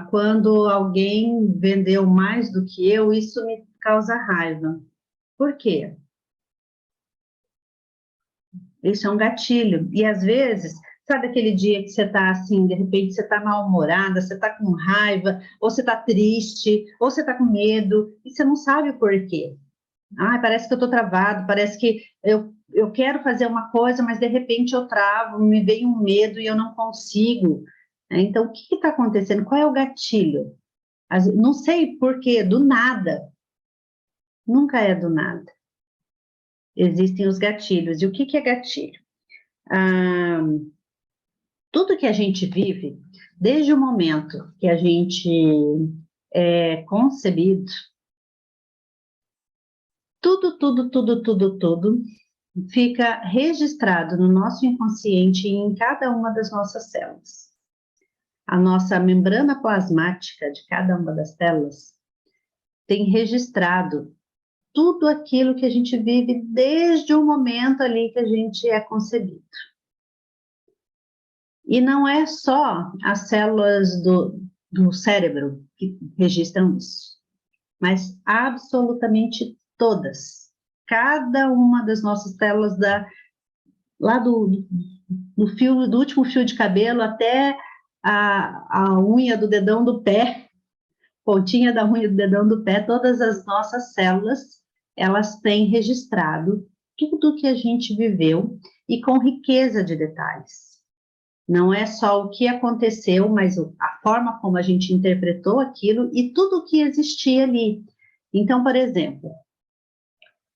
quando alguém vendeu mais do que eu, isso me causa raiva. Por quê? Isso é um gatilho. E às vezes, sabe aquele dia que você está assim, de repente você está mal-humorada, você está com raiva, ou você está triste, ou você está com medo, e você não sabe o porquê. Parece que eu estou travado, parece que eu quero fazer uma coisa, mas de repente eu travo, me vem um medo e eu não consigo. Então, o que está acontecendo? Qual é o gatilho? Não sei porquê, do nada. Nunca é do nada. Existem os gatilhos. E o que é gatilho? Tudo que a gente vive, desde o momento que a gente é concebido, tudo fica registrado no nosso inconsciente e em cada uma das nossas células. A nossa membrana plasmática de cada uma das células tem registrado tudo aquilo que a gente vive desde o momento ali que a gente é concebido. E não é só as células do cérebro que registram isso, mas absolutamente todas. Cada uma das nossas células, lá do último fio de cabelo até a unha do dedão do pé, pontinha da unha do dedão do pé, todas as nossas células, elas têm registrado tudo que a gente viveu e com riqueza de detalhes. Não é só o que aconteceu, mas a forma como a gente interpretou aquilo e tudo o que existia ali. Então, por exemplo,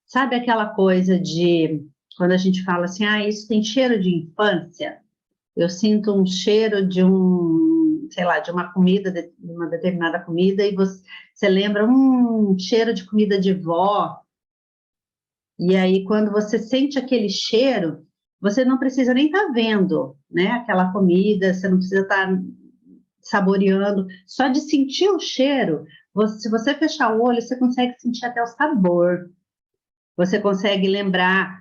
sabe aquela coisa de quando a gente fala assim, isso tem cheiro de infância? Eu sinto um cheiro de sei lá, de uma comida, de uma determinada comida, e você lembra cheiro de comida de vó. E aí, quando você sente aquele cheiro, você não precisa nem estar vendo, né, aquela comida, você não precisa estar saboreando, só de sentir o cheiro, se você fechar o olho, você consegue sentir até o sabor, você consegue lembrar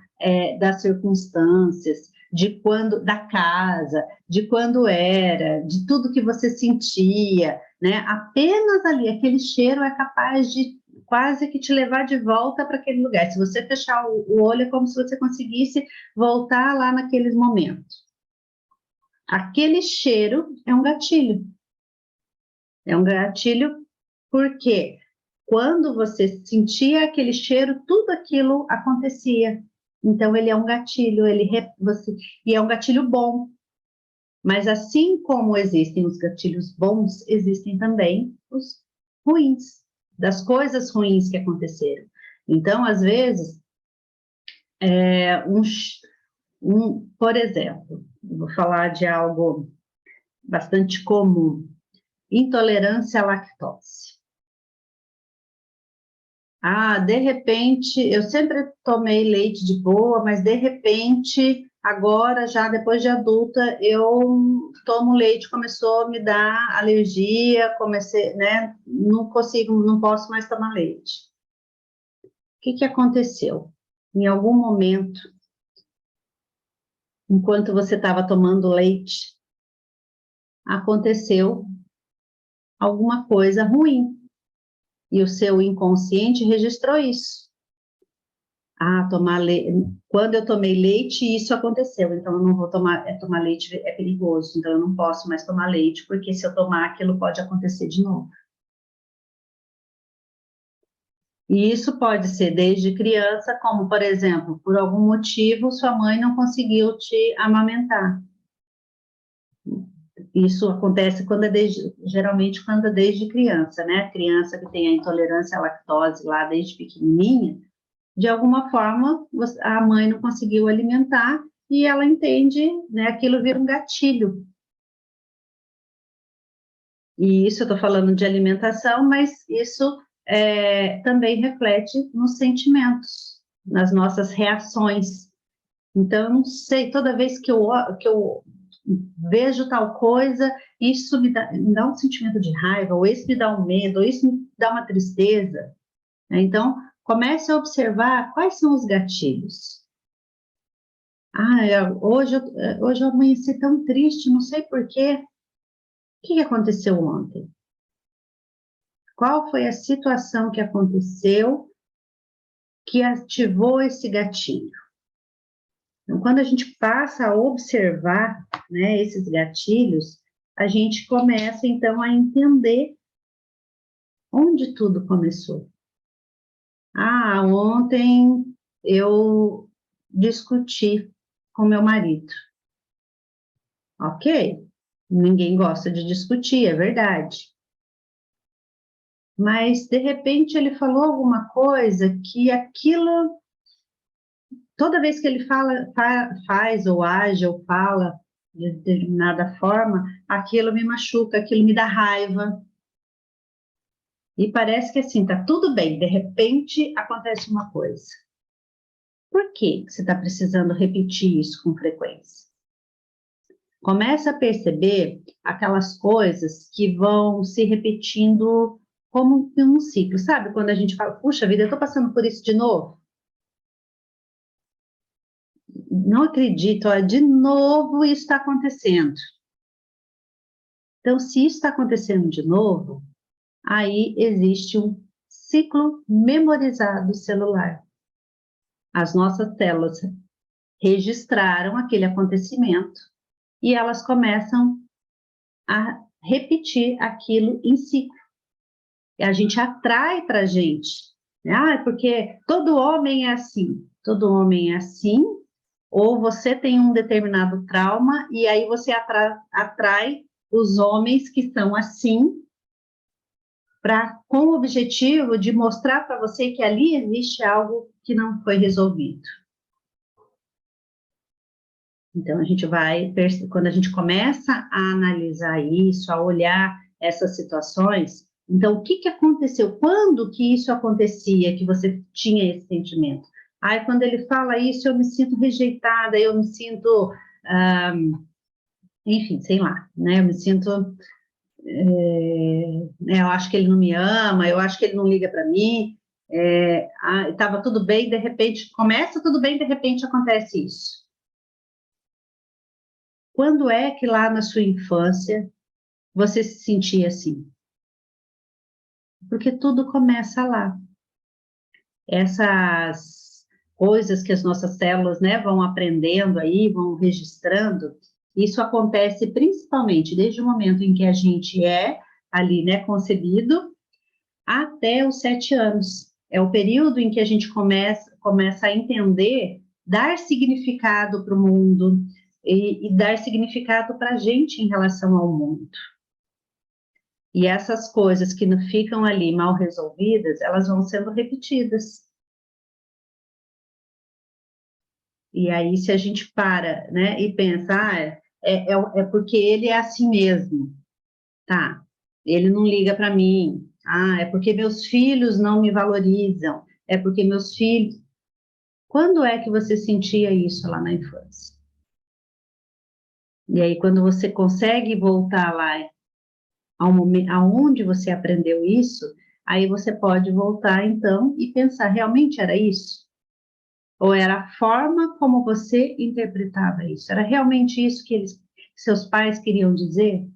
das circunstâncias, de quando, da casa, de quando era, de tudo que você sentia, né? Apenas ali, aquele cheiro é capaz de quase que te levar de volta para aquele lugar. Se você fechar o olho, é como se você conseguisse voltar lá naqueles momentos. Aquele cheiro é um gatilho. É um gatilho porque quando você sentia aquele cheiro, tudo aquilo acontecia. Então, ele é um gatilho, e é um gatilho bom. Mas assim como existem os gatilhos bons, existem também os ruins, das coisas ruins que aconteceram. Então, às vezes, por exemplo, vou falar de algo bastante comum, intolerância à lactose. De repente, eu sempre tomei leite de boa, mas de repente, agora, já depois de adulta, eu tomo leite, começou a me dar alergia, comecei, né? Não posso mais tomar leite. O que aconteceu? Em algum momento, enquanto você estava tomando leite, aconteceu alguma coisa ruim. E o seu inconsciente registrou isso. Quando eu tomei leite, isso aconteceu, então eu não vou tomar leite é perigoso, então eu não posso mais tomar leite, porque se eu tomar, aquilo pode acontecer de novo. E isso pode ser desde criança, como, por exemplo, por algum motivo, sua mãe não conseguiu te amamentar. Isso acontece geralmente quando é desde criança, né? Criança que tem a intolerância à lactose lá desde pequenininha, de alguma forma, a mãe não conseguiu alimentar e ela entende, né, aquilo vira um gatilho. E isso eu estou falando de alimentação, mas isso também reflete nos sentimentos, nas nossas reações. Então, eu não sei, toda vez que eu vejo tal coisa, isso me dá um sentimento de raiva, ou isso me dá um medo, ou isso me dá uma tristeza. Então, comece a observar quais são os gatilhos. Hoje eu amanheci tão triste, não sei por quê. O que aconteceu ontem? Qual foi a situação que aconteceu que ativou esse gatilho? Então, quando a gente passa a observar, né, esses gatilhos, a gente começa, então, a entender onde tudo começou. Ontem eu discuti com meu marido. Ok, ninguém gosta de discutir, é verdade. Mas, de repente, ele falou alguma coisa que aquilo, toda vez que ele faz ou age ou fala de determinada forma, aquilo me machuca, aquilo me dá raiva. E parece que assim, tá tudo bem, de repente acontece uma coisa. Por que você está precisando repetir isso com frequência? Começa a perceber aquelas coisas que vão se repetindo como um ciclo. Sabe quando a gente fala, puxa vida, eu estou passando por isso de novo? Não acredito, de novo isso está acontecendo. Então, se isso está acontecendo de novo, aí existe um ciclo memorizado celular. As nossas células registraram aquele acontecimento e elas começam a repetir aquilo em ciclo. E a gente atrai para a gente, né? Porque todo homem é assim. Todo homem é assim, ou você tem um determinado trauma e aí você atrai os homens que são assim, com o objetivo de mostrar para você que ali existe algo que não foi resolvido. Então, quando a gente começa a analisar isso, a olhar essas situações, então, o que aconteceu? Quando que isso acontecia, que você tinha esse sentimento? Aí, quando ele fala isso, eu me sinto rejeitada, eu me sinto, enfim, sei lá, né? Eu me sinto, eu acho que ele não me ama, eu acho que ele não liga para mim, estava tudo bem, de repente, começa tudo bem, de repente acontece isso. Quando é que lá na sua infância você se sentia assim? Porque tudo começa lá. Essas coisas que as nossas células, né, vão aprendendo aí, vão registrando, isso acontece principalmente desde o momento em que a gente é ali, né, concebido, até os 7 anos. É o período em que a gente começa a entender, dar significado para o mundo, e dar significado para a gente em relação ao mundo. E essas coisas que não ficam ali mal resolvidas, elas vão sendo repetidas. E aí, se a gente para, né, e pensa, é porque ele é assim mesmo, tá? Ele não liga para mim. É porque meus filhos não me valorizam. É porque meus filhos... Quando é que você sentia isso lá na infância? E aí, quando você consegue voltar lá ao momento aonde você aprendeu isso, aí você pode voltar, então, e pensar, realmente era isso? Ou era a forma como você interpretava isso? Era realmente isso que seus pais queriam dizer?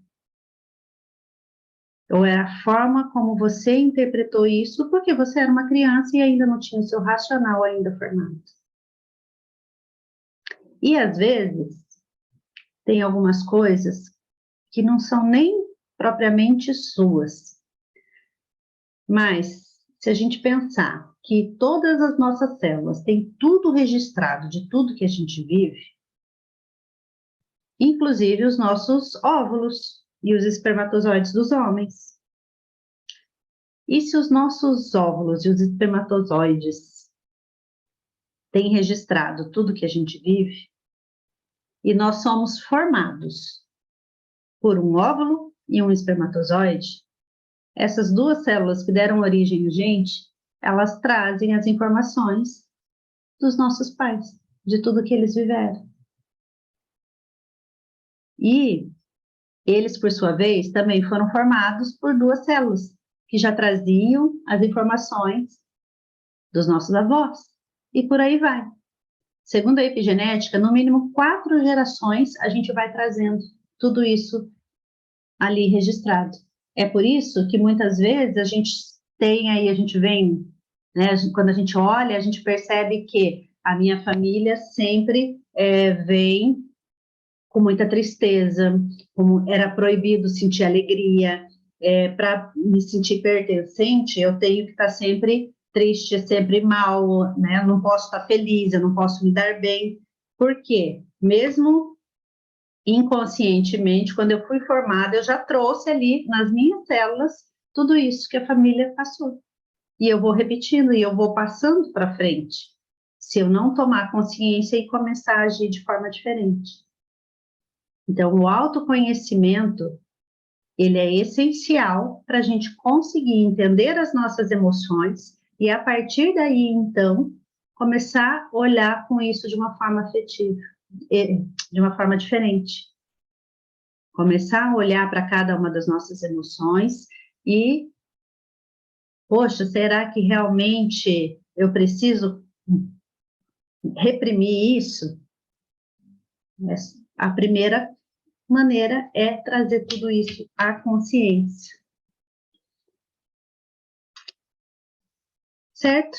Ou era a forma como você interpretou isso porque você era uma criança e ainda não tinha o seu racional ainda formado? E, às vezes, tem algumas coisas que não são nem propriamente suas. Mas, se a gente pensar que todas as nossas células têm tudo registrado de tudo que a gente vive, inclusive os nossos óvulos e os espermatozoides dos homens. E se os nossos óvulos e os espermatozoides têm registrado tudo que a gente vive, e nós somos formados por um óvulo e um espermatozoide, essas duas células que deram origem a gente, elas trazem as informações dos nossos pais, de tudo que eles viveram. E eles, por sua vez, também foram formados por duas células, que já traziam as informações dos nossos avós. E por aí vai. Segundo a epigenética, no mínimo 4 gerações a gente vai trazendo tudo isso ali registrado. É por isso que muitas vezes a gente vem, né, quando a gente olha, a gente percebe que a minha família sempre vem com muita tristeza, como era proibido sentir alegria, para me sentir pertencente, eu tenho que estar sempre triste, sempre mal, né? Eu não posso estar feliz, eu não posso me dar bem. Por quê? Mesmo inconscientemente, quando eu fui formada, eu já trouxe ali nas minhas células tudo isso que a família passou. E eu vou repetindo, e eu vou passando para frente, se eu não tomar consciência e começar a agir de forma diferente. Então, o autoconhecimento, ele é essencial para a gente conseguir entender as nossas emoções e, a partir daí, então, começar a olhar com isso de uma forma afetiva, de uma forma diferente. Começar a olhar para cada uma das nossas emoções e, poxa, será que realmente eu preciso reprimir isso? A primeira maneira é trazer tudo isso à consciência. Certo?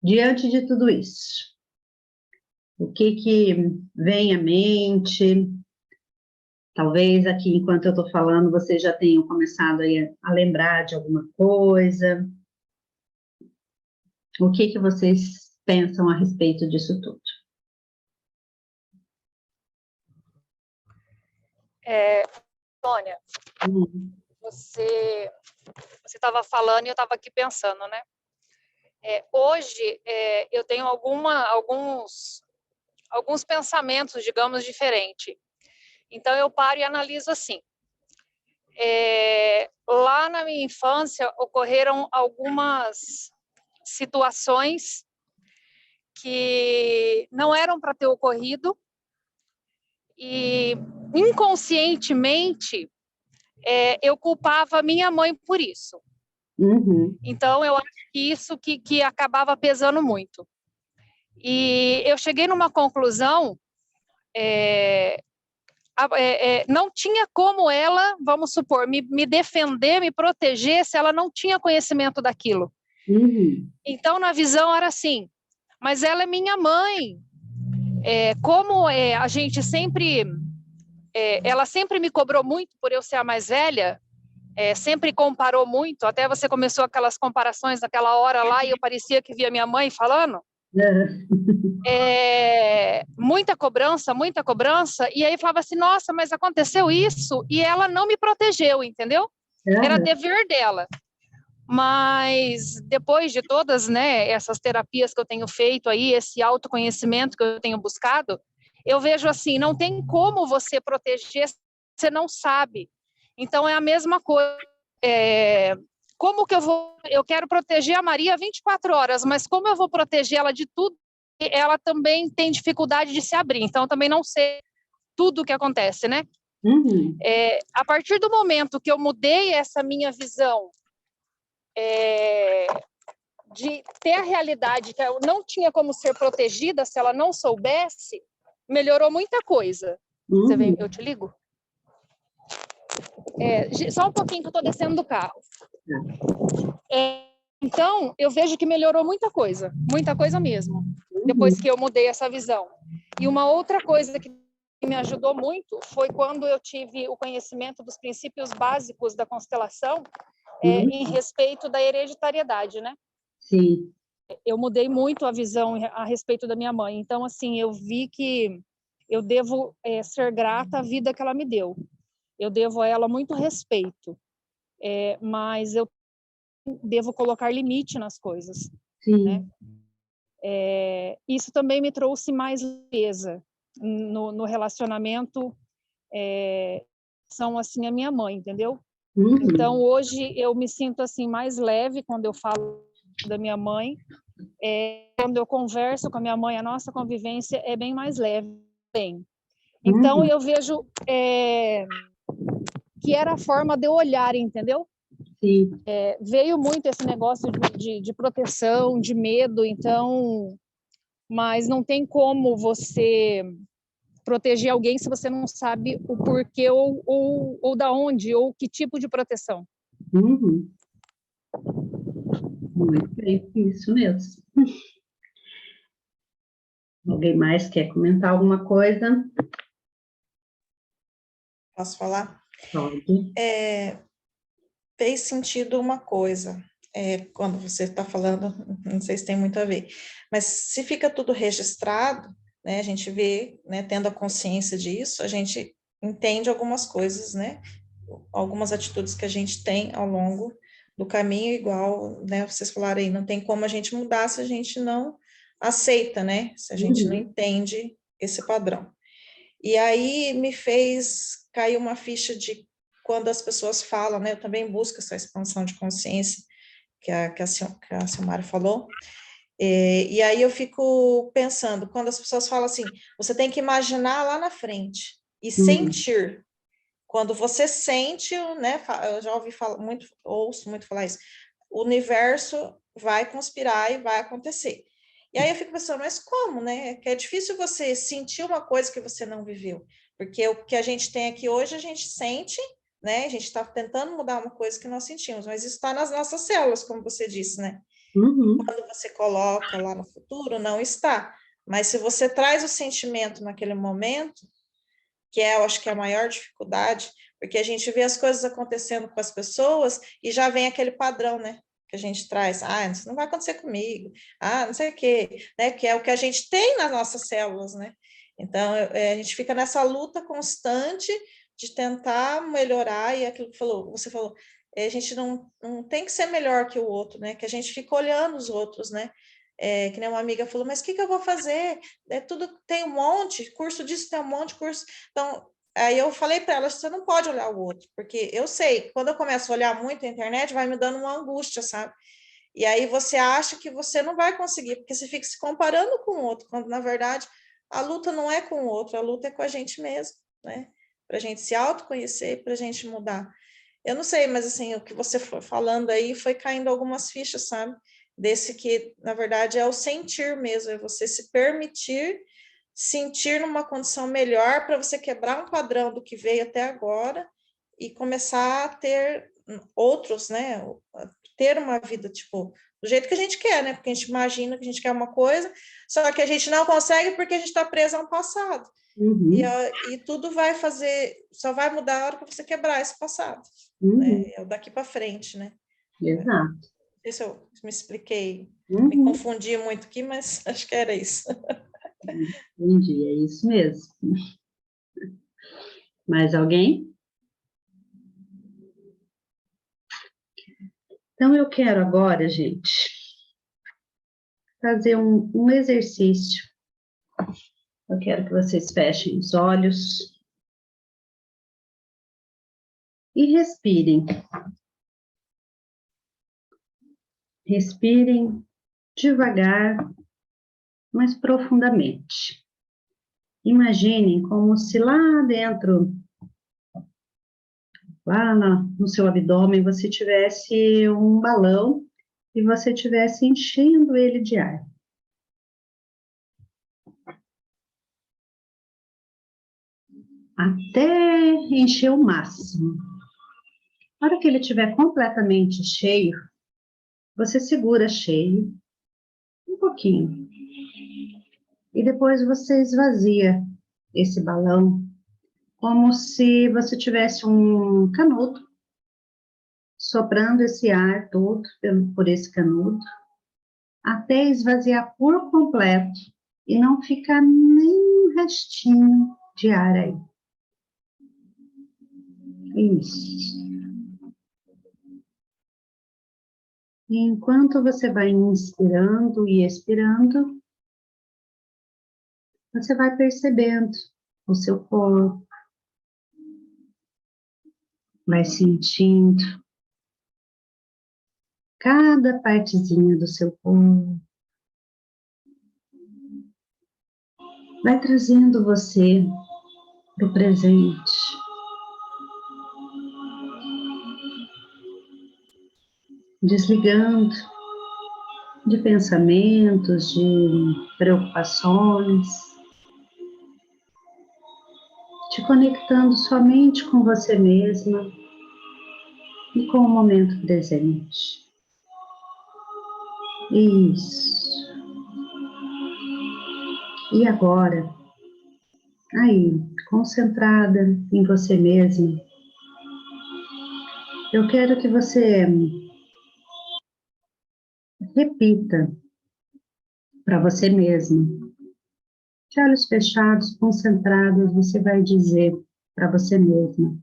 Diante de tudo isso, o que vem à mente? Talvez aqui, enquanto eu estou falando, vocês já tenham começado a lembrar de alguma coisa. O que vocês pensam a respeito disso tudo. Sônia, você estava falando e eu estava aqui pensando, né? Hoje eu tenho alguns pensamentos, digamos, diferentes. Então eu paro e analiso assim. Lá na minha infância ocorreram algumas situações que não eram para ter ocorrido e inconscientemente eu culpava minha mãe por isso. Uhum. Então eu acho que isso que acabava pesando muito. E eu cheguei numa conclusão, não tinha como ela, vamos supor, me defender, me proteger, se ela não tinha conhecimento daquilo. Uhum. Então, na visão era assim, mas ela é minha mãe. Como a gente sempre... ela sempre me cobrou muito por eu ser a mais velha, sempre comparou muito, até você começou aquelas comparações naquela hora lá, e eu parecia que via minha mãe falando. Muita cobrança, e aí falava assim, nossa, mas aconteceu isso, e ela não me protegeu, entendeu? Era dever dela. Mas depois de todas, né, essas terapias que eu tenho feito aí, esse autoconhecimento que eu tenho buscado, eu vejo assim, não tem como você proteger se você não sabe. Então é a mesma coisa. Como que eu quero proteger a Maria 24 horas, mas como eu vou proteger ela de tudo? Ela também tem dificuldade de se abrir, então também não sei tudo o que acontece, né? Uhum. A partir do momento que eu mudei essa minha visão de ter a realidade que eu não tinha como ser protegida se ela não soubesse, melhorou muita coisa. Uhum. Você vem, eu te ligo? Só um pouquinho que eu estou descendo do carro. Então, eu vejo que melhorou muita coisa mesmo, depois que eu mudei essa visão. E uma outra coisa que me ajudou muito foi quando eu tive o conhecimento dos princípios básicos da constelação em respeito da hereditariedade, né? Sim. Eu mudei muito a visão a respeito da minha mãe. Então, assim, eu vi que eu devo ser grata à vida que ela me deu. Eu devo a ela muito respeito, mas eu devo colocar limite nas coisas. Sim. Né? Isso também me trouxe mais leveza no relacionamento, são assim a minha mãe, entendeu? Uhum. Então hoje eu me sinto assim mais leve quando eu falo da minha mãe, quando eu converso com a minha mãe, a nossa convivência é bem mais leve. Bem. Então eu vejo que era a forma de eu olhar, entendeu? Sim. Veio muito esse negócio de proteção, de medo, então, mas não tem como você proteger alguém se você não sabe o porquê ou da onde, ou que tipo de proteção. Uhum. Muito bem, isso mesmo. Alguém mais quer comentar alguma coisa? Posso falar? Pode. Fez sentido uma coisa, quando você está falando, não sei se tem muito a ver, mas se fica tudo registrado, né, a gente vê, né, tendo a consciência disso, a gente entende algumas coisas, né, algumas atitudes que a gente tem ao longo do caminho, igual, né, vocês falaram aí, não tem como a gente mudar se a gente não aceita, né, se a gente não entende esse padrão. E aí me fez cair uma ficha de quando as pessoas falam, né, eu também busco essa expansão de consciência que a Silmara falou, e aí eu fico pensando, quando as pessoas falam assim, você tem que imaginar lá na frente e sentir. Quando você sente, né, eu já ouço muito falar isso, o universo vai conspirar e vai acontecer. E aí eu fico pensando, mas como, né? Que é difícil você sentir uma coisa que você não viveu, porque o que a gente tem aqui hoje, a gente sente, né? A gente está tentando mudar uma coisa que nós sentimos, mas isso está nas nossas células, como você disse, né? Quando você coloca lá no futuro, não está. Mas se você traz o sentimento naquele momento, que eu acho que é a maior dificuldade, porque a gente vê as coisas acontecendo com as pessoas e já vem aquele padrão, né? que a gente traz, isso não vai acontecer comigo, não sei o quê, né? Que é o que a gente tem nas nossas células, né? Então, a gente fica nessa luta constante de tentar melhorar, e aquilo que você falou, a gente não tem que ser melhor que o outro, né? Que a gente fica olhando os outros, né? Que nem uma amiga falou, mas o que eu vou fazer? Tudo tem um monte, curso disso tem um monte, curso... Então, aí eu falei para ela, você não pode olhar o outro, porque eu sei, quando eu começo a olhar muito a internet, vai me dando uma angústia, sabe? E aí você acha que você não vai conseguir, porque você fica se comparando com o outro, quando na verdade a luta não é com o outro, a luta é com a gente mesmo, né? Para a gente se autoconhecer, para a gente mudar. Eu não sei, mas assim, o que você foi falando aí foi caindo algumas fichas, sabe? Desse que, na verdade, é o sentir mesmo, é você se permitir sentir numa condição melhor para você quebrar um padrão do que veio até agora e começar a ter outros, né? Ter uma vida, tipo, do jeito que a gente quer, né? Porque a gente imagina que a gente quer uma coisa, só que a gente não consegue porque a gente está preso a um passado. Uhum. E tudo vai só vai mudar a hora que você quebrar esse passado. Uhum. Né? É o daqui para frente, né? Exato. Não sei se eu me expliquei, Uhum. me confundi muito aqui, mas acho que era isso. Entendi, é isso mesmo. Mais alguém? Então, eu quero agora, gente, fazer um exercício. Eu quero que vocês fechem os olhos e respirem. Respirem devagar, mas profundamente. Imaginem como se lá dentro, lá no seu abdômen, você tivesse um balão e você estivesse enchendo ele de ar. Até encher o máximo. Na hora que ele estiver completamente cheio, você segura cheio um pouquinho. E depois você esvazia esse balão, como se você tivesse um canudo, soprando esse ar todo por esse canudo, até esvaziar por completo e não ficar nem um restinho de ar aí. Isso. E enquanto você vai inspirando e expirando, você vai percebendo o seu corpo, vai sentindo cada partezinha do seu corpo, vai trazendo você para o presente. Desligando de pensamentos, de preocupações, te conectando somente com você mesma e com o momento presente. Isso. E agora, aí, concentrada em você mesma, eu quero que você repita para você mesma. De olhos fechados, concentrados, você vai dizer para você mesma: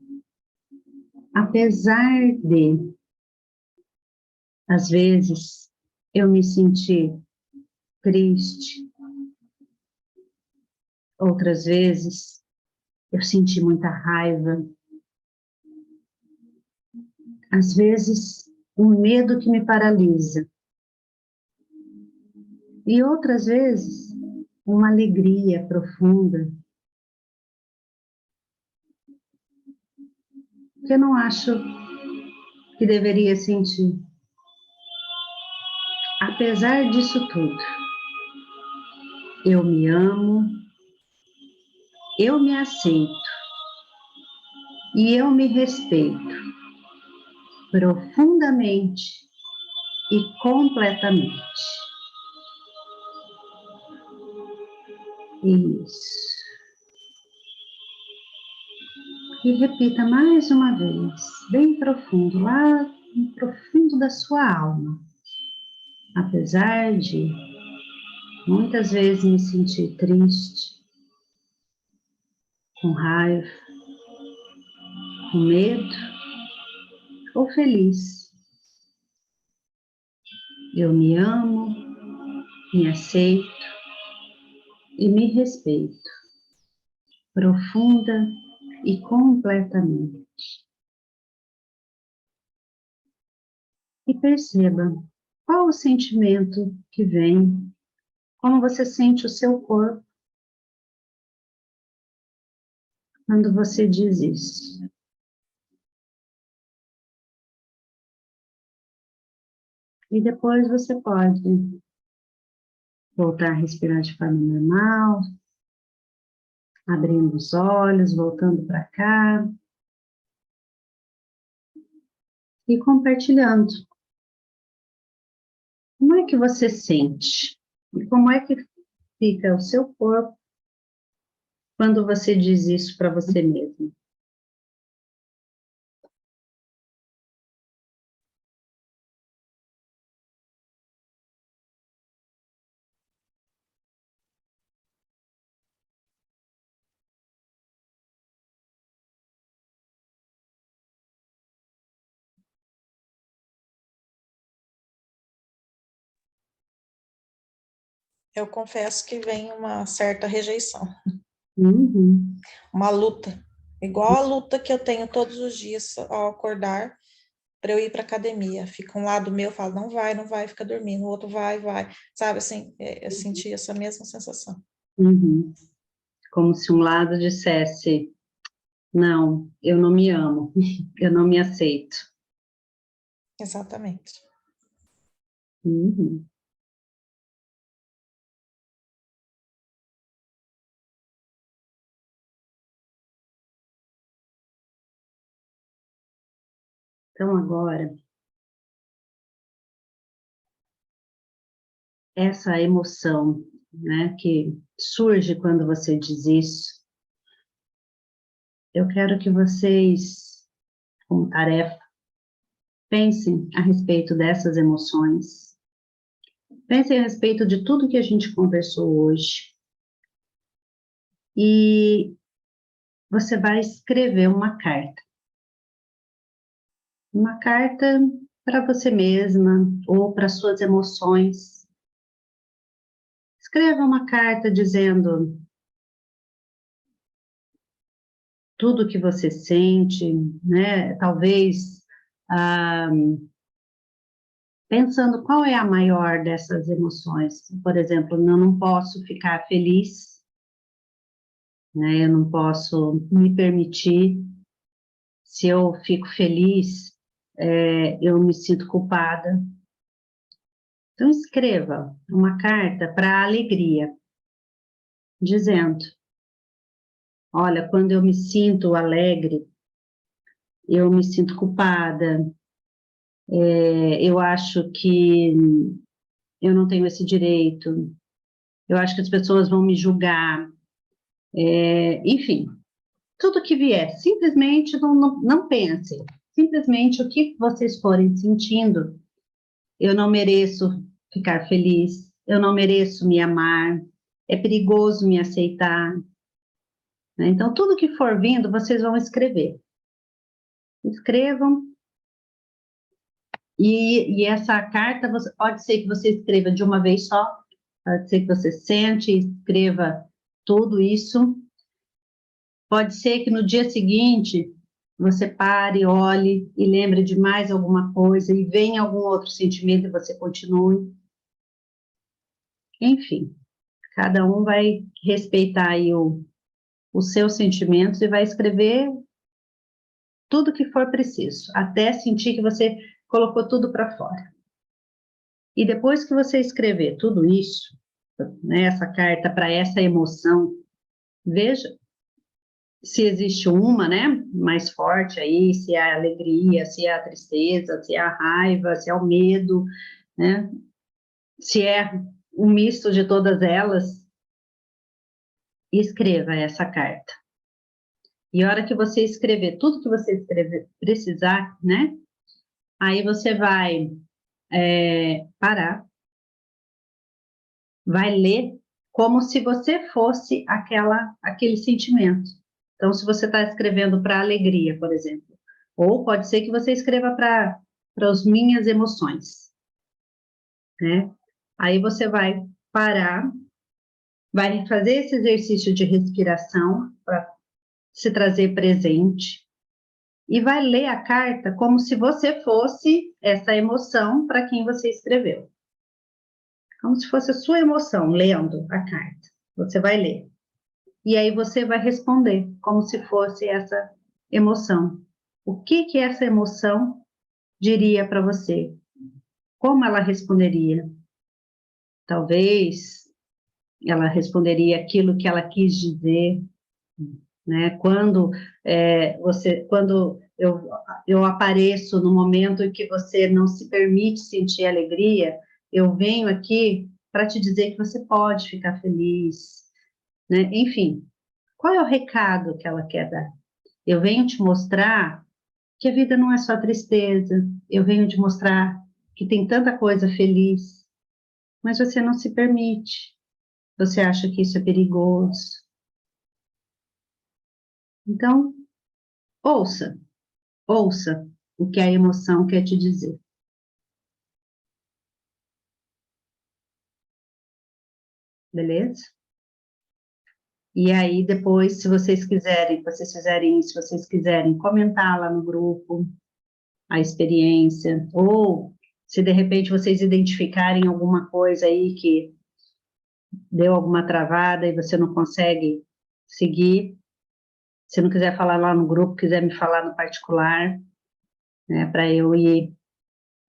apesar de, às vezes, eu me sentir triste, outras vezes, eu senti muita raiva, às vezes, um medo que me paralisa, e outras vezes, uma alegria profunda, que eu não acho que deveria sentir. Apesar disso tudo, eu me amo, eu me aceito e eu me respeito profundamente e completamente. Isso. E repita mais uma vez, bem profundo, lá no profundo da sua alma. Apesar de muitas vezes me sentir triste, com raiva, com medo ou feliz, eu me amo, me aceito e me respeito, profunda e completamente. E perceba qual o sentimento que vem, como você sente o seu corpo quando você diz isso. E depois você pode voltar a respirar de forma normal, abrindo os olhos, voltando para cá e compartilhando. Como é que você sente? E como é que fica o seu corpo quando você diz isso para você mesmo? Eu confesso que vem uma certa rejeição, Uhum. uma luta, igual a luta que eu tenho todos os dias ao acordar para eu ir para academia. Fica um lado meu, fala, não vai, fica dormindo, o outro vai, sabe, assim, eu senti essa mesma sensação. Uhum. Como se um lado dissesse, não, eu não me amo, eu não me aceito. Exatamente. Uhum. Então agora, essa emoção, né, que surge quando você diz isso, eu quero que vocês, como tarefa, pensem a respeito dessas emoções, pensem a respeito de tudo que a gente conversou hoje, e você vai escrever uma carta para você mesma, ou para suas emoções. Escreva uma carta dizendo tudo que você sente, né? Talvez pensando qual é a maior dessas emoções. Por exemplo, eu não posso ficar feliz, né? Eu não posso me permitir. Se eu fico feliz, eu me sinto culpada. Então, escreva uma carta para a alegria, dizendo: olha, quando eu me sinto alegre, eu me sinto culpada, eu acho que eu não tenho esse direito, eu acho que as pessoas vão me julgar, enfim, tudo que vier, simplesmente não pensem, simplesmente o que vocês forem sentindo, eu não mereço ficar feliz, eu não mereço me amar, é perigoso me aceitar, né? Então, tudo que for vindo, vocês vão escrever. Escrevam. E essa carta, pode ser que você escreva de uma vez só, pode ser que você sente e escreva tudo isso. Pode ser que no dia seguinte você pare, olhe e lembre de mais alguma coisa e venha algum outro sentimento e você continue. Enfim, cada um vai respeitar aí os seus sentimentos e vai escrever tudo que for preciso, até sentir que você colocou tudo para fora. E depois que você escrever tudo isso, né, essa carta para essa emoção, veja se existe uma, né, mais forte aí, se é a alegria, se é a tristeza, se é a raiva, se é o medo, né, se é um misto de todas elas, escreva essa carta. E a hora que você escrever tudo que você precisar, né, Aí você vai parar, vai ler como se você fosse aquele sentimento. Então, se você está escrevendo para alegria, por exemplo, ou pode ser que você escreva para as minhas emoções, né? Aí você vai parar, vai fazer esse exercício de respiração para se trazer presente e vai ler a carta como se você fosse essa emoção para quem você escreveu. Como se fosse a sua emoção lendo a carta. Você vai ler. E aí você vai responder como se fosse essa emoção. O que essa emoção diria para você? Como ela responderia? Talvez ela responderia aquilo que ela quis dizer, né? Quando eu apareço no momento em que você não se permite sentir alegria, eu venho aqui para te dizer que você pode ficar feliz, né? Enfim, qual é o recado que ela quer dar? Eu venho te mostrar que a vida não é só tristeza, eu venho te mostrar que tem tanta coisa feliz, mas você não se permite, você acha que isso é perigoso. Então, ouça o que a emoção quer te dizer. Beleza? E aí, depois, se vocês fizerem isso, se vocês quiserem comentar lá no grupo a experiência, ou se de repente vocês identificarem alguma coisa aí que deu alguma travada e você não consegue seguir, se não quiser falar lá no grupo, quiser me falar no particular, né, para eu ir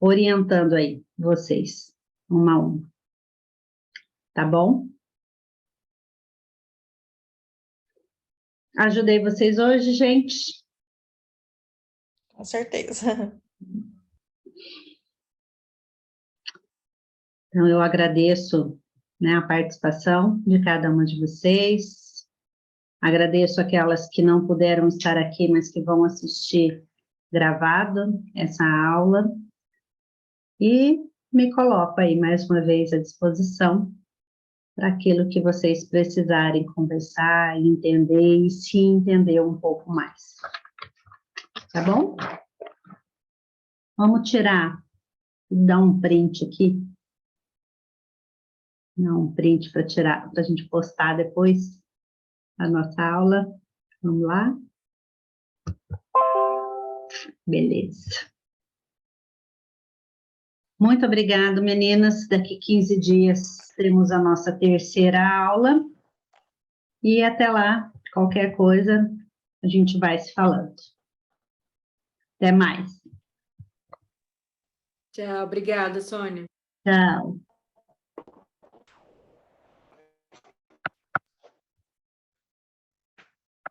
orientando aí vocês, uma a uma. Tá bom? Ajudei vocês hoje, gente? Com certeza. Então, eu agradeço, né, a participação de cada uma de vocês. Agradeço aquelas que não puderam estar aqui, mas que vão assistir gravado essa aula. E me coloco aí mais uma vez à disposição para aquilo que vocês precisarem conversar, entender e se entender um pouco mais. Tá bom? Vamos dar um print aqui. Não, um print para tirar, para a gente postar depois a nossa aula. Vamos lá? Beleza. Muito obrigada, meninas. Daqui 15 dias temos a nossa terceira aula. E até lá, qualquer coisa, a gente vai se falando. Até mais. Tchau, obrigada, Sônia. Tchau.